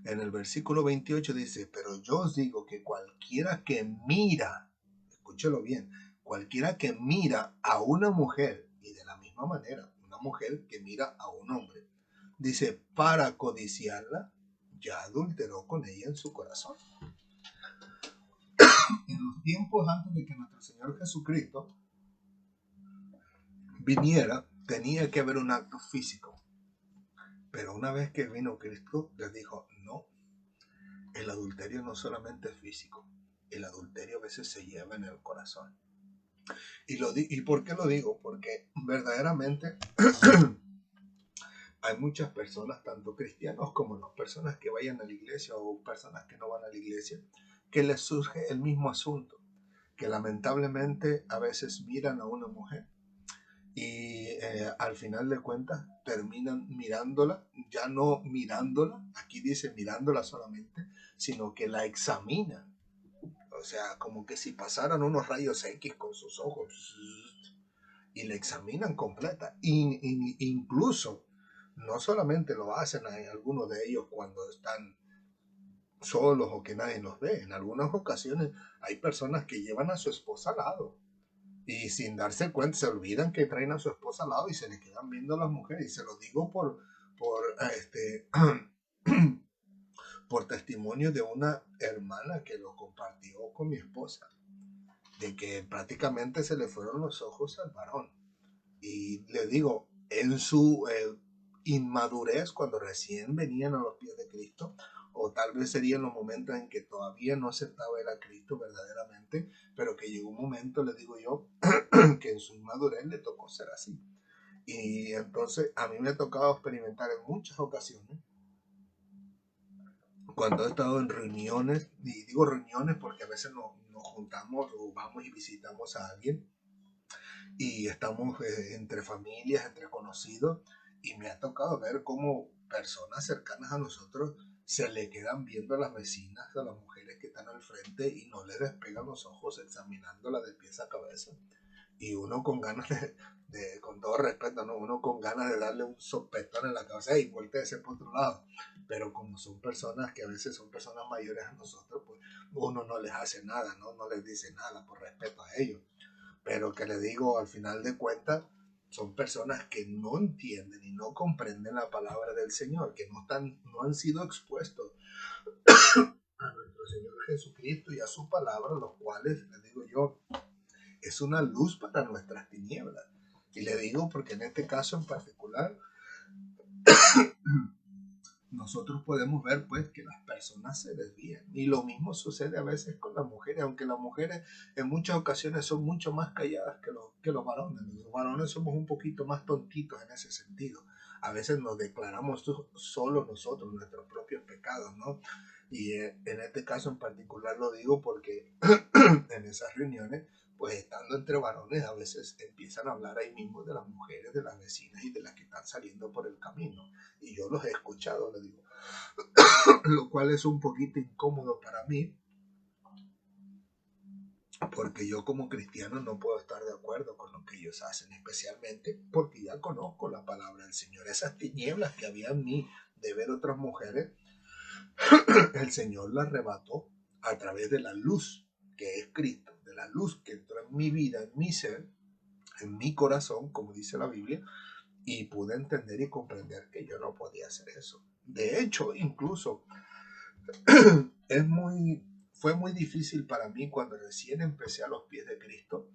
En el versículo 28 dice, pero yo os digo que cualquiera que mira, escúchelo bien, cualquiera que mira a una mujer, y de la misma manera, una mujer que mira a un hombre, dice, para codiciarla, ya adulteró con ella en su corazón. En los tiempos antes de que nuestro Señor Jesucristo viniera, tenía que haber un acto físico. Pero una vez que vino Cristo, les dijo, no, el adulterio no solamente es físico, el adulterio a veces se lleva en el corazón. ¿Y por qué lo digo? Porque verdaderamente hay muchas personas, tanto cristianos como no, personas que vayan a la iglesia o personas que no van a la iglesia, que les surge el mismo asunto, que lamentablemente a veces miran a una mujer y al final de cuentas terminan mirándola, ya no mirándola, aquí dice mirándola solamente, sino que la examinan. O sea, como que si pasaran unos rayos X con sus ojos y la examinan completa. Incluso, no solamente lo hacen en algunos de ellos cuando están solos o que nadie los ve. En algunas ocasiones hay personas que llevan a su esposa al lado y sin darse cuenta se olvidan que traen a su esposa al lado y se le quedan viendo a las mujeres. Y se lo digo por por testimonio de una hermana que lo compartió con mi esposa, de que prácticamente se le fueron los ojos al varón. Y le digo, en su inmadurez, cuando recién venían a los pies de Cristo, o tal vez sería en los momentos en que todavía no aceptaba él a Cristo verdaderamente, pero que llegó un momento, le digo yo, que en su inmadurez le tocó ser así. Y entonces a mí me ha tocado experimentar en muchas ocasiones, cuando he estado en reuniones, y digo reuniones porque a veces nos juntamos o vamos y visitamos a alguien, y estamos entre familias, entre conocidos, y me ha tocado ver cómo personas cercanas a nosotros se le quedan viendo a las vecinas, a las mujeres que están al frente y no le despegan los ojos examinándola de pies a cabeza. Y uno con ganas con todo respeto, ¿no? Uno con ganas de darle un sopetón en la cabeza y voltearse por otro lado. Pero como son personas que a veces son personas mayores a nosotros, pues uno no les hace nada, ¿no? No les dice nada por respeto a ellos. Pero que les digo, al final de cuentas, son personas que no entienden y no comprenden la palabra del Señor, que no han sido expuestos a nuestro Señor Jesucristo y a su palabra, los cuales, les digo yo, es una luz para nuestras tinieblas. Y le digo porque en este caso en particular, nosotros podemos ver pues que las personas se desvían. Y lo mismo sucede a veces con las mujeres, aunque las mujeres en muchas ocasiones son mucho más calladas que los varones. Los varones somos un poquito más tontitos en ese sentido. A veces nos declaramos solos nosotros nuestros propios pecados, ¿no? Y en este caso en particular lo digo porque en esas reuniones, pues estando entre varones, a veces empiezan a hablar ahí mismo de las mujeres, de las vecinas y de las que están saliendo por el camino. Y yo los he escuchado, le digo, lo cual es un poquito incómodo para mí, porque yo como cristiano no puedo estar de acuerdo con lo que ellos hacen, especialmente porque ya conozco la palabra del Señor. Esas tinieblas que había en mí de ver otras mujeres, el Señor las arrebató a través de la luz que es Cristo, de la luz que entró en mi vida, en mi ser, en mi corazón, como dice la Biblia, y pude entender y comprender que yo no podía hacer eso. De hecho, incluso fue muy difícil para mí cuando recién empecé a los pies de Cristo,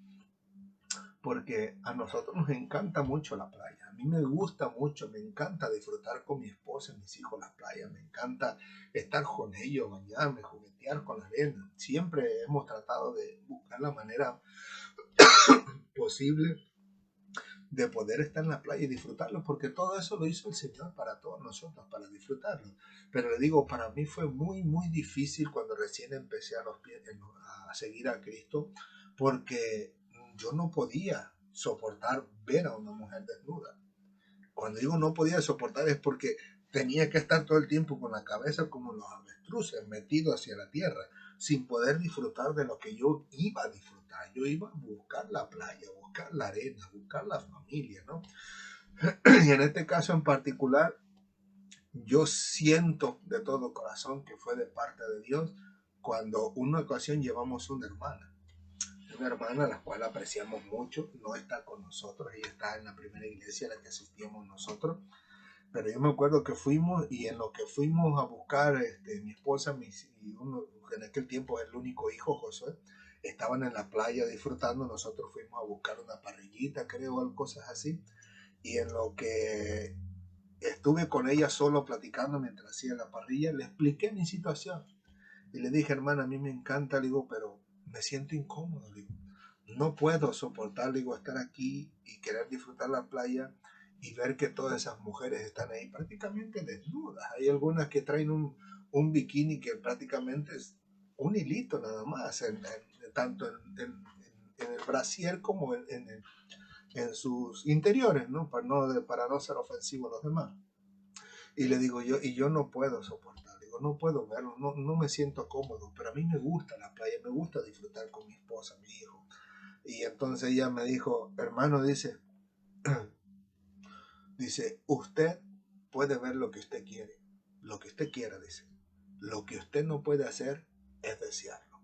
porque a nosotros nos encanta mucho la playa. A mí me gusta mucho, me encanta disfrutar con mi esposa y mis hijos la playa. Me encanta estar con ellos, bañarme, juguetear con la arena. Siempre hemos tratado de buscar la manera posible de poder estar en la playa y disfrutarlo, porque todo eso lo hizo el Señor para todos nosotros, para disfrutarlo. Pero le digo, para mí fue muy, muy difícil cuando recién empecé a seguir a Cristo, porque yo no podía soportar ver a una mujer desnuda. Cuando digo no podía soportar es porque tenía que estar todo el tiempo con la cabeza como los avestruces, metido hacia la tierra, sin poder disfrutar de lo que yo iba a disfrutar. Yo iba a buscar la playa, a buscar la arena, a buscar la familia, ¿no? Y en este caso en particular, yo siento de todo corazón que fue de parte de Dios cuando una ocasión llevamos una hermana a la cual apreciamos mucho, no está con nosotros, ella está en la primera iglesia a la que asistíamos nosotros, pero yo me acuerdo que fuimos y en lo que fuimos a buscar, mi esposa en aquel tiempo el único hijo, Josué, estaban en la playa disfrutando, nosotros fuimos a buscar una parrillita, creo, o cosas así, y en lo que estuve con ella solo platicando mientras hacía la parrilla, le expliqué mi situación y le dije, hermana, a mí me encanta, le digo, pero me siento incómodo, le digo, no puedo soportar, le digo, estar aquí y querer disfrutar la playa y ver que todas esas mujeres están ahí prácticamente desnudas. Hay algunas que traen un bikini que prácticamente es un hilito nada más, tanto en el brasier como en sus interiores, ¿no? Para no ser ofensivo a los demás. Y le digo yo no puedo soportar, digo, no puedo verlo, no me siento cómodo, pero a mí me gusta la playa, me gusta disfrutar con mi esposa, mi hijo. Y entonces ella me dijo, hermano, dice, usted puede ver lo que usted quiere, lo que usted quiera, dice. Lo que usted no puede hacer es desearlo.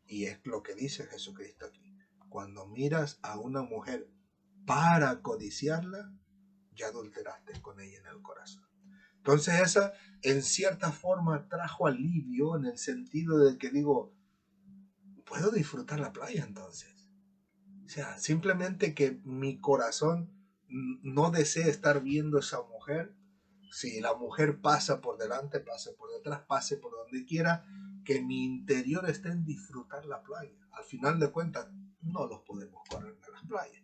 Y es lo que dice Jesucristo aquí. Cuando miras a una mujer para codiciarla, ya adulteraste con ella en el corazón. Entonces esa en cierta forma trajo alivio en el sentido de que digo, puedo disfrutar la playa entonces. O sea, simplemente que mi corazón no desee estar viendo a esa mujer. Si la mujer pasa por delante, pase por detrás, pase por donde quiera, que mi interior esté en disfrutar la playa. Al final de cuentas, no los podemos correr de las playas.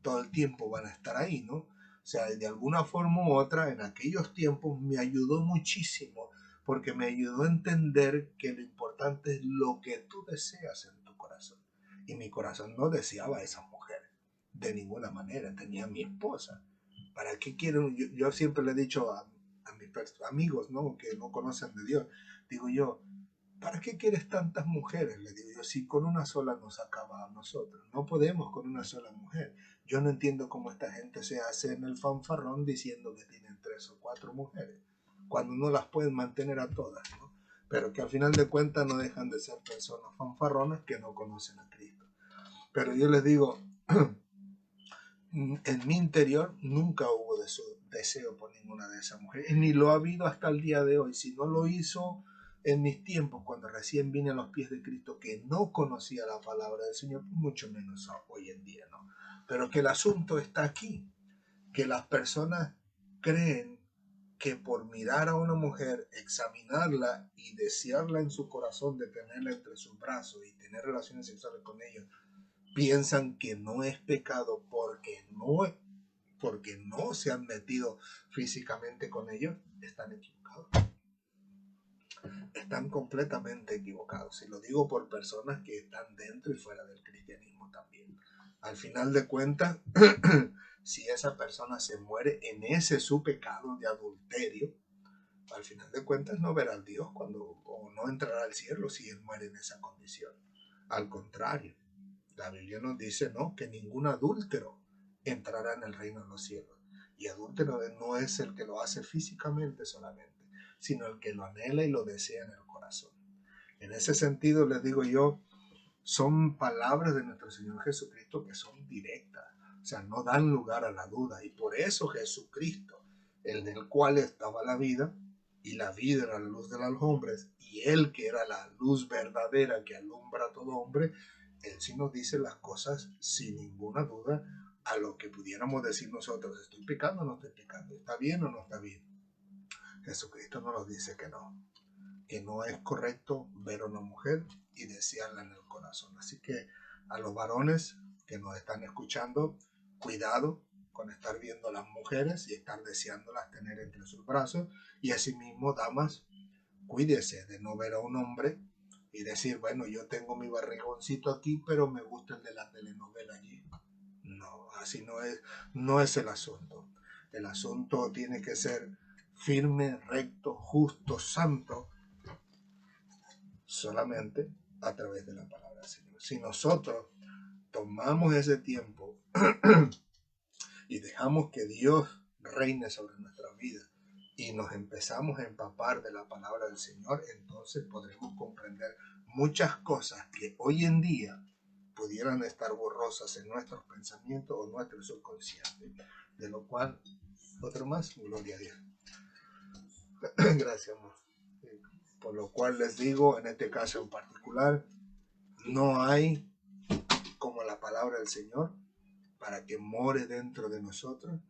Todo el tiempo van a estar ahí, ¿no? O sea, de alguna forma u otra, en aquellos tiempos me ayudó muchísimo, porque me ayudó a entender que lo importante es lo que tú deseas en tu corazón. Y mi corazón no deseaba a esa mujer, de ninguna manera, tenía a mi esposa. ¿Para qué quiero? Yo siempre le he dicho mis amigos, ¿no?, que no conocen de Dios, digo yo, ¿para qué quieres tantas mujeres? Le digo yo, si con una sola nos acaba a nosotros. No podemos con una sola mujer. Yo no entiendo cómo esta gente se hace en el fanfarrón diciendo que tienen 3 o 4 mujeres, cuando no las pueden mantener a todas, ¿no? Pero que al final de cuentas no dejan de ser personas fanfarronas que no conocen a Cristo. Pero yo les digo, en mi interior nunca hubo deseo por ninguna de esas mujeres, ni lo ha habido hasta el día de hoy. Si no lo hizo en mis tiempos, cuando recién vine a los pies de Cristo, que no conocía la palabra del Señor, mucho menos hoy en día, ¿no? Pero que el asunto está aquí, que las personas creen que por mirar a una mujer, examinarla y desearla en su corazón, de tenerla entre sus brazos y tener relaciones sexuales con ella, piensan que no es pecado porque no se han metido físicamente con ellos. Están equivocados. Están completamente equivocados. Y lo digo por personas que están dentro y fuera del cristianismo también. Al final de cuentas, si esa persona se muere en ese su pecado de adulterio, al final de cuentas no verá a Dios o no entrará al cielo si él muere en esa condición. Al contrario, la Biblia nos dice, ¿no?, que ningún adúltero entrará en el reino de los cielos. Y adúltero no es el que lo hace físicamente solamente, sino el que lo anhela y lo desea en el corazón. En ese sentido, les digo yo, son palabras de nuestro Señor Jesucristo que son directas, o sea, no dan lugar a la duda. Y por eso Jesucristo, el del cual estaba la vida, y la vida era la luz de los hombres, y él que era la luz verdadera que alumbra a todo hombre, él sí nos dice las cosas sin ninguna duda a lo que pudiéramos decir nosotros, ¿estoy pecando o no estoy pecando? ¿Está bien o no está bien? Jesucristo nos dice que no es correcto ver a una mujer y desearla en el corazón. Así que a los varones que nos están escuchando, cuidado con estar viendo a las mujeres y estar deseándolas tener entre sus brazos. Y asimismo, damas, cuídese de no ver a un hombre y decir, bueno, yo tengo mi barrigoncito aquí, pero me gusta el de la telenovela allí. No, así no es el asunto. El asunto tiene que ser firme, recto, justo, santo, solamente a través de la palabra del Señor. Si nosotros tomamos ese tiempo y dejamos que Dios reine sobre nuestra vida y nos empezamos a empapar de la palabra del Señor, entonces podremos comprender muchas cosas que hoy en día pudieran estar borrosas en nuestros pensamientos o nuestro subconsciente. De lo cual, otro más, gloria a Dios. Gracias, amor. Por lo cual les digo, en este caso en particular, no hay como la palabra del Señor para que more dentro de nosotros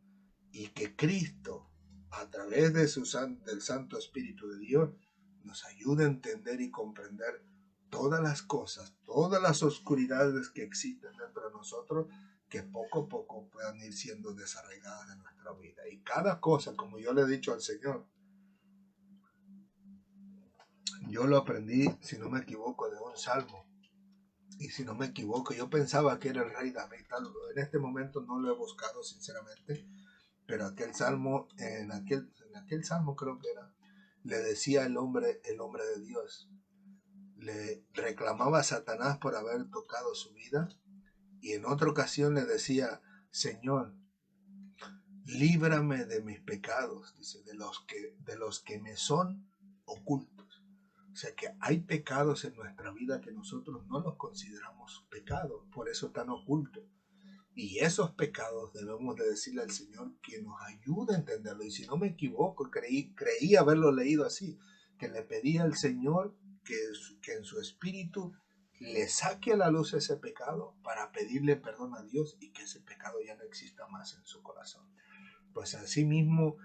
y que Cristo, a través de del Santo Espíritu de Dios, nos ayude a entender y comprender todas las cosas, todas las oscuridades que existen dentro de nosotros, que poco a poco puedan ir siendo desarraigadas de nuestra vida. Y cada cosa, como yo le he dicho al Señor, yo lo aprendí, si no me equivoco, de un salmo. Y si no me equivoco, yo pensaba que era el rey David. En este momento no lo he buscado, sinceramente. Pero aquel salmo, en aquel salmo creo que era, le decía el hombre de Dios. Le reclamaba a Satanás por haber tocado su vida. Y en otra ocasión le decía, Señor, líbrame de mis pecados, dice, de los que me son ocultos. O sea que hay pecados en nuestra vida que nosotros no los consideramos pecados, por eso están ocultos. Y esos pecados debemos de decirle al Señor que nos ayude a entenderlo. Y si no me equivoco, creí haberlo leído así, que le pedía al Señor que en su espíritu le saque a la luz ese pecado para pedirle perdón a Dios y que ese pecado ya no exista más en su corazón. Pues así mismo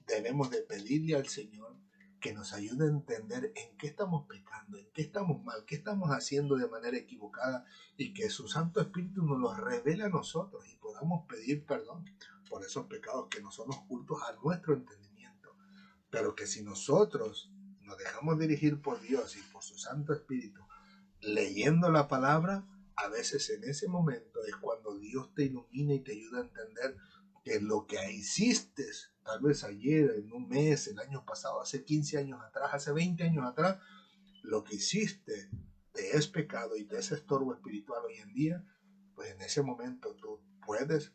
debemos de pedirle al Señor que nos ayude a entender en qué estamos pecando, en qué estamos mal, qué estamos haciendo de manera equivocada y que su Santo Espíritu nos los revele a nosotros y podamos pedir perdón por esos pecados que nos son ocultos a nuestro entendimiento. Pero que si nosotros nos dejamos dirigir por Dios y por su Santo Espíritu, leyendo la palabra, a veces en ese momento es cuando Dios te ilumina y te ayuda a entender que lo que hiciste tal vez ayer, en un mes, el año pasado, hace 15 años atrás, hace 20 años atrás, lo que hiciste te es pecado y te es estorbo espiritual hoy en día, pues en ese momento tú puedes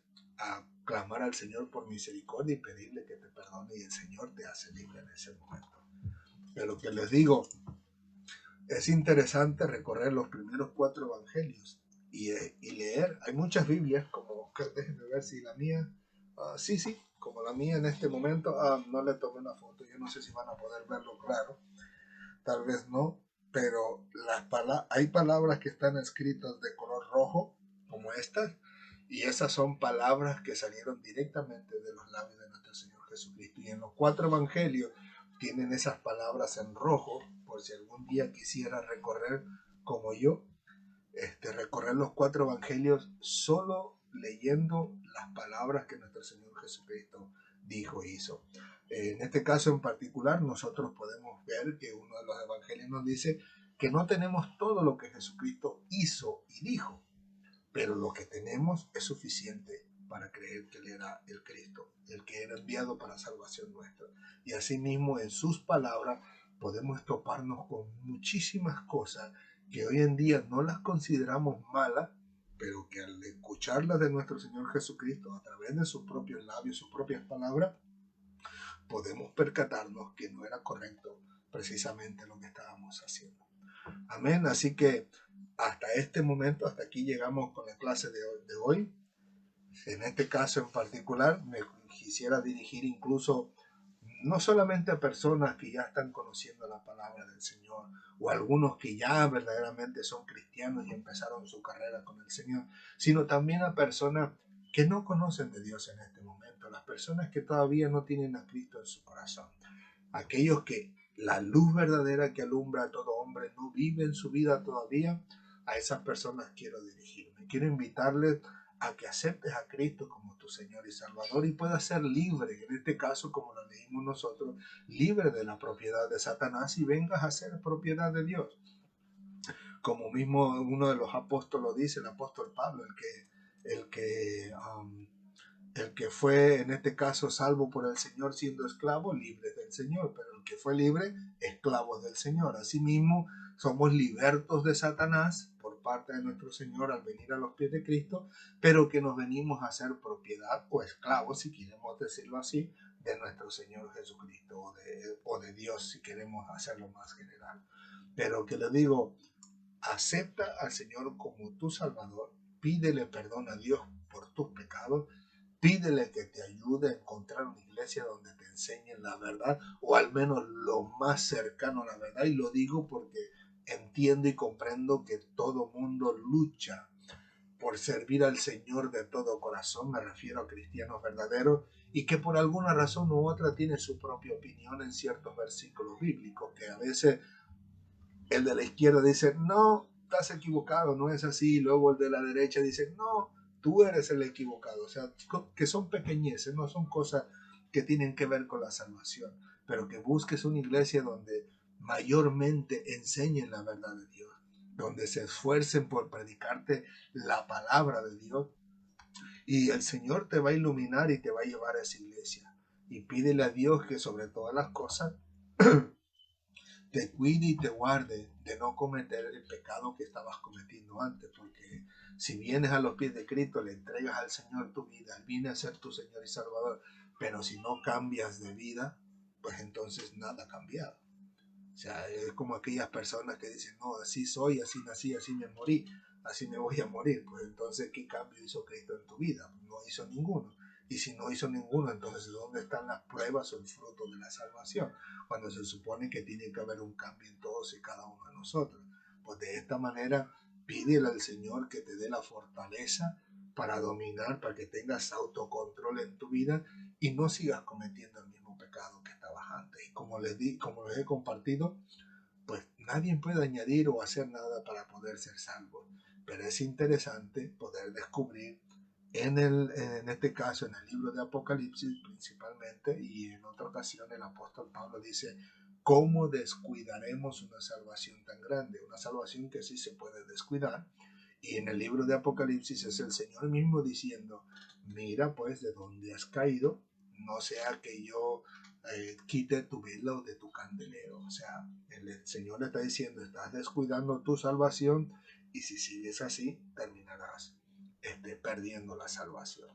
clamar al Señor por misericordia y pedirle que te perdone y el Señor te hace libre en ese momento. Pero lo que les digo, es interesante recorrer los primeros 4 evangelios y leer. Hay muchas Biblias, como déjenme ver si la mía, sí, como la mía en este momento, no le tomé una foto, yo no sé si van a poder verlo claro, tal vez no, pero hay palabras que están escritas de color rojo, como estas, y esas son palabras que salieron directamente de los labios de nuestro Señor Jesucristo. Y en los 4 evangelios tienen esas palabras en rojo, por si algún día quisiera recorrer como yo, recorrer los 4 evangelios solo leyendo las palabras que nuestro Señor Jesucristo dijo e hizo. En este caso en particular, nosotros podemos ver que uno de los evangelios nos dice que no tenemos todo lo que Jesucristo hizo y dijo, pero lo que tenemos es suficiente para creer que Él era el Cristo, el que era enviado para salvación nuestra. Y asimismo, en sus palabras podemos toparnos con muchísimas cosas que hoy en día no las consideramos malas, pero que al escucharlas de nuestro Señor Jesucristo a través de sus propios labios, sus propias palabras, podemos percatarnos que no era correcto precisamente lo que estábamos haciendo. Amén. Así que hasta este momento, hasta aquí llegamos con la clase de hoy. En este caso en particular, me quisiera dirigir incluso no solamente a personas que ya están conociendo la palabra del Señor, o algunos que ya verdaderamente son cristianos y empezaron su carrera con el Señor, sino también a personas que no conocen de Dios en este momento, las personas que todavía no tienen a Cristo en su corazón, aquellos que la luz verdadera que alumbra a todo hombre no vive en su vida todavía. A esas personas quiero dirigirme, quiero invitarles a que aceptes a Cristo como tu Señor y Salvador y puedas ser libre, en este caso como lo leímos nosotros, libre de la propiedad de Satanás y vengas a ser propiedad de Dios. Como mismo uno de los apóstolos dice, el apóstol Pablo, el que fue en este caso salvo por el Señor siendo esclavo, libre del Señor, pero el que fue libre, esclavo del Señor. Asimismo, somos libertos de Satanás por parte de nuestro Señor al venir a los pies de Cristo, pero que nos venimos a ser propiedad o esclavos, si queremos decirlo así, de nuestro Señor Jesucristo o de Dios, si queremos hacerlo más general. Pero que le digo, acepta al Señor como tu Salvador, pídele perdón a Dios por tus pecados, pídele que te ayude a encontrar una iglesia donde te enseñen la verdad, o al menos lo más cercano a la verdad, y lo digo porque entiendo y comprendo que todo mundo lucha por servir al Señor de todo corazón, me refiero a cristianos verdaderos, y que por alguna razón u otra tiene su propia opinión en ciertos versículos bíblicos, que a veces el de la izquierda dice, no, estás equivocado, no es así, y luego el de la derecha dice, no, tú eres el equivocado. O sea, que son pequeñeces, no son cosas que tienen que ver con la salvación, pero que busques una iglesia donde mayormente enseñen la verdad de Dios, donde se esfuercen por predicarte la palabra de Dios, y el Señor te va a iluminar y te va a llevar a esa iglesia. Y pídele a Dios que sobre todas las cosas te cuide y te guarde de no cometer el pecado que estabas cometiendo antes, porque si vienes a los pies de Cristo, le entregas al Señor tu vida, Él viene a ser tu Señor y Salvador, pero si no cambias de vida, pues entonces nada ha cambiado. O sea, es como aquellas personas que dicen, no, así soy, así nací, así me morí, así me voy a morir. Pues entonces, ¿qué cambio hizo Cristo en tu vida? No hizo ninguno. Y si no hizo ninguno, entonces ¿dónde están las pruebas o el fruto de la salvación? Cuando se supone que tiene que haber un cambio en todos y cada uno de nosotros. Pues de esta manera, pídele al Señor que te dé la fortaleza para dominar, para que tengas autocontrol en tu vida y no sigas cometiendo el mismo pecado que estabas antes. Y como les he compartido, pues nadie puede añadir o hacer nada para poder ser salvo. Pero es interesante poder descubrir en este caso, en el libro de Apocalipsis principalmente, y en otra ocasión el apóstol Pablo dice, ¿cómo descuidaremos una salvación tan grande? Una salvación que sí se puede descuidar. Y en el libro de Apocalipsis es el Señor mismo diciendo, mira pues de dónde has caído, no sea que yo quite tu velo de tu candelero. O sea, el Señor le está diciendo, estás descuidando tu salvación y si sigues así, terminarás perdiendo la salvación.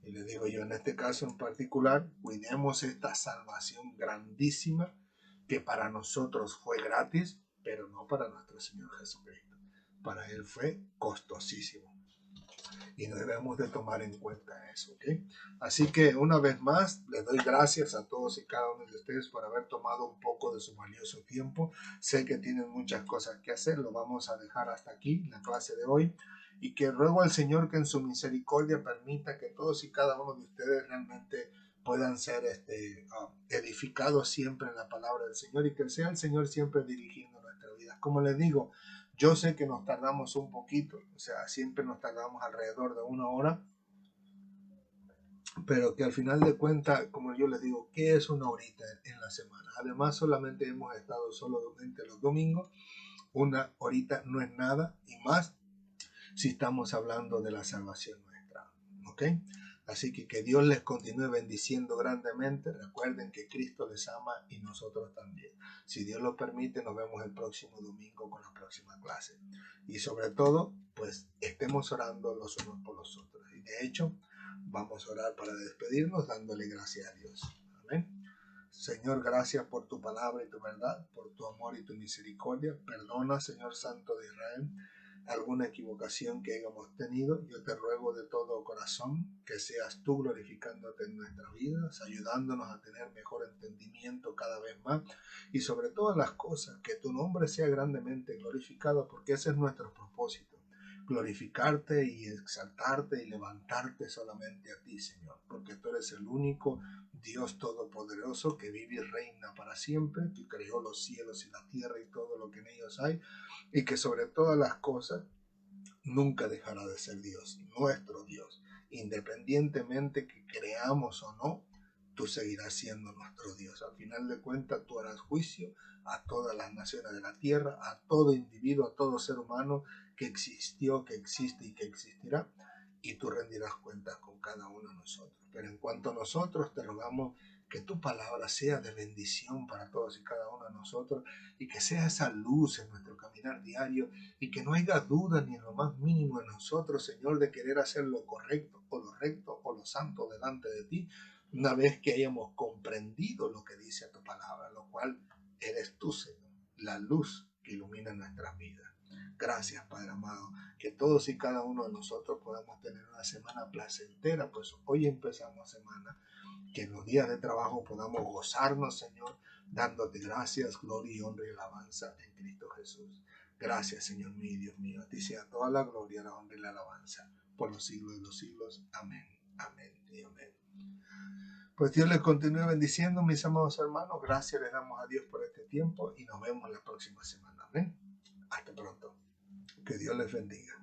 Y le digo yo, en este caso en particular, cuidemos esta salvación grandísima que para nosotros fue gratis, pero no para nuestro Señor Jesucristo. Para Él fue costosísimo. Y debemos de tomar en cuenta eso, ¿ok? Así que una vez más, les doy gracias a todos y cada uno de ustedes por haber tomado un poco de su valioso tiempo. Sé que tienen muchas cosas que hacer, lo vamos a dejar hasta aquí, la clase de hoy. Y que ruego al Señor que en su misericordia permita que todos y cada uno de ustedes realmente puedan ser edificados siempre en la palabra del Señor y que sea el Señor siempre dirigiendo nuestra vida. Como les digo, yo sé que nos tardamos un poquito, o sea, siempre nos tardamos alrededor de 1 hora, pero que al final de cuentas, como yo les digo, ¿qué es 1 horita en la semana? Además, solamente hemos estado solamente los domingos, 1 horita no es nada y más si estamos hablando de la salvación nuestra, ¿ok? Así que Dios les continúe bendiciendo grandemente. Recuerden que Cristo les ama y nosotros también. Si Dios lo permite, nos vemos el próximo domingo con la próxima clase. Y sobre todo, pues estemos orando los unos por los otros. Y de hecho, vamos a orar para despedirnos dándole gracias a Dios. Amén. Señor, gracias por tu palabra y tu verdad, por tu amor y tu misericordia. Perdona, Señor Santo de Israel, alguna equivocación que hayamos tenido. Yo te ruego de todo corazón que seas tú glorificándote en nuestras vidas, ayudándonos a tener mejor entendimiento cada vez más y sobre todas las cosas, que tu nombre sea grandemente glorificado, porque ese es nuestro propósito, glorificarte y exaltarte y levantarte solamente a ti, Señor, porque tú eres el único Dios todopoderoso que vive y reina para siempre, que creó los cielos y la tierra y todo lo que en ellos hay, y que sobre todas las cosas nunca dejará de ser Dios, nuestro Dios. Independientemente que creamos o no, tú seguirás siendo nuestro Dios. Al final de cuentas, tú harás juicio a todas las naciones de la tierra, a todo individuo, a todo ser humano que existió, que existe y que existirá, y tú rendirás cuentas con cada uno de nosotros. Pero en cuanto a nosotros, te rogamos que tu palabra sea de bendición para todos y cada uno de nosotros y que sea esa luz en nuestro caminar diario y que no haya duda ni en lo más mínimo en nosotros, Señor, de querer hacer lo correcto o lo recto o lo santo delante de ti, una vez que hayamos comprendido lo que dice tu palabra, lo cual eres tú, Señor, la luz que ilumina nuestras vidas. Gracias, Padre amado, que todos y cada uno de nosotros podamos tener una semana placentera, pues hoy empezamos semana, que en los días de trabajo podamos gozarnos, Señor, dándote gracias, gloria y honra y alabanza en Cristo Jesús. Gracias, Señor mío y Dios mío. A ti sea toda la gloria, la honra y la alabanza por los siglos de los siglos. Amén, amén y amén. Pues Dios les continúe bendiciendo, mis amados hermanos. Gracias les damos a Dios por este tiempo y nos vemos la próxima semana. Amén. Hasta pronto. Que Dios les bendiga.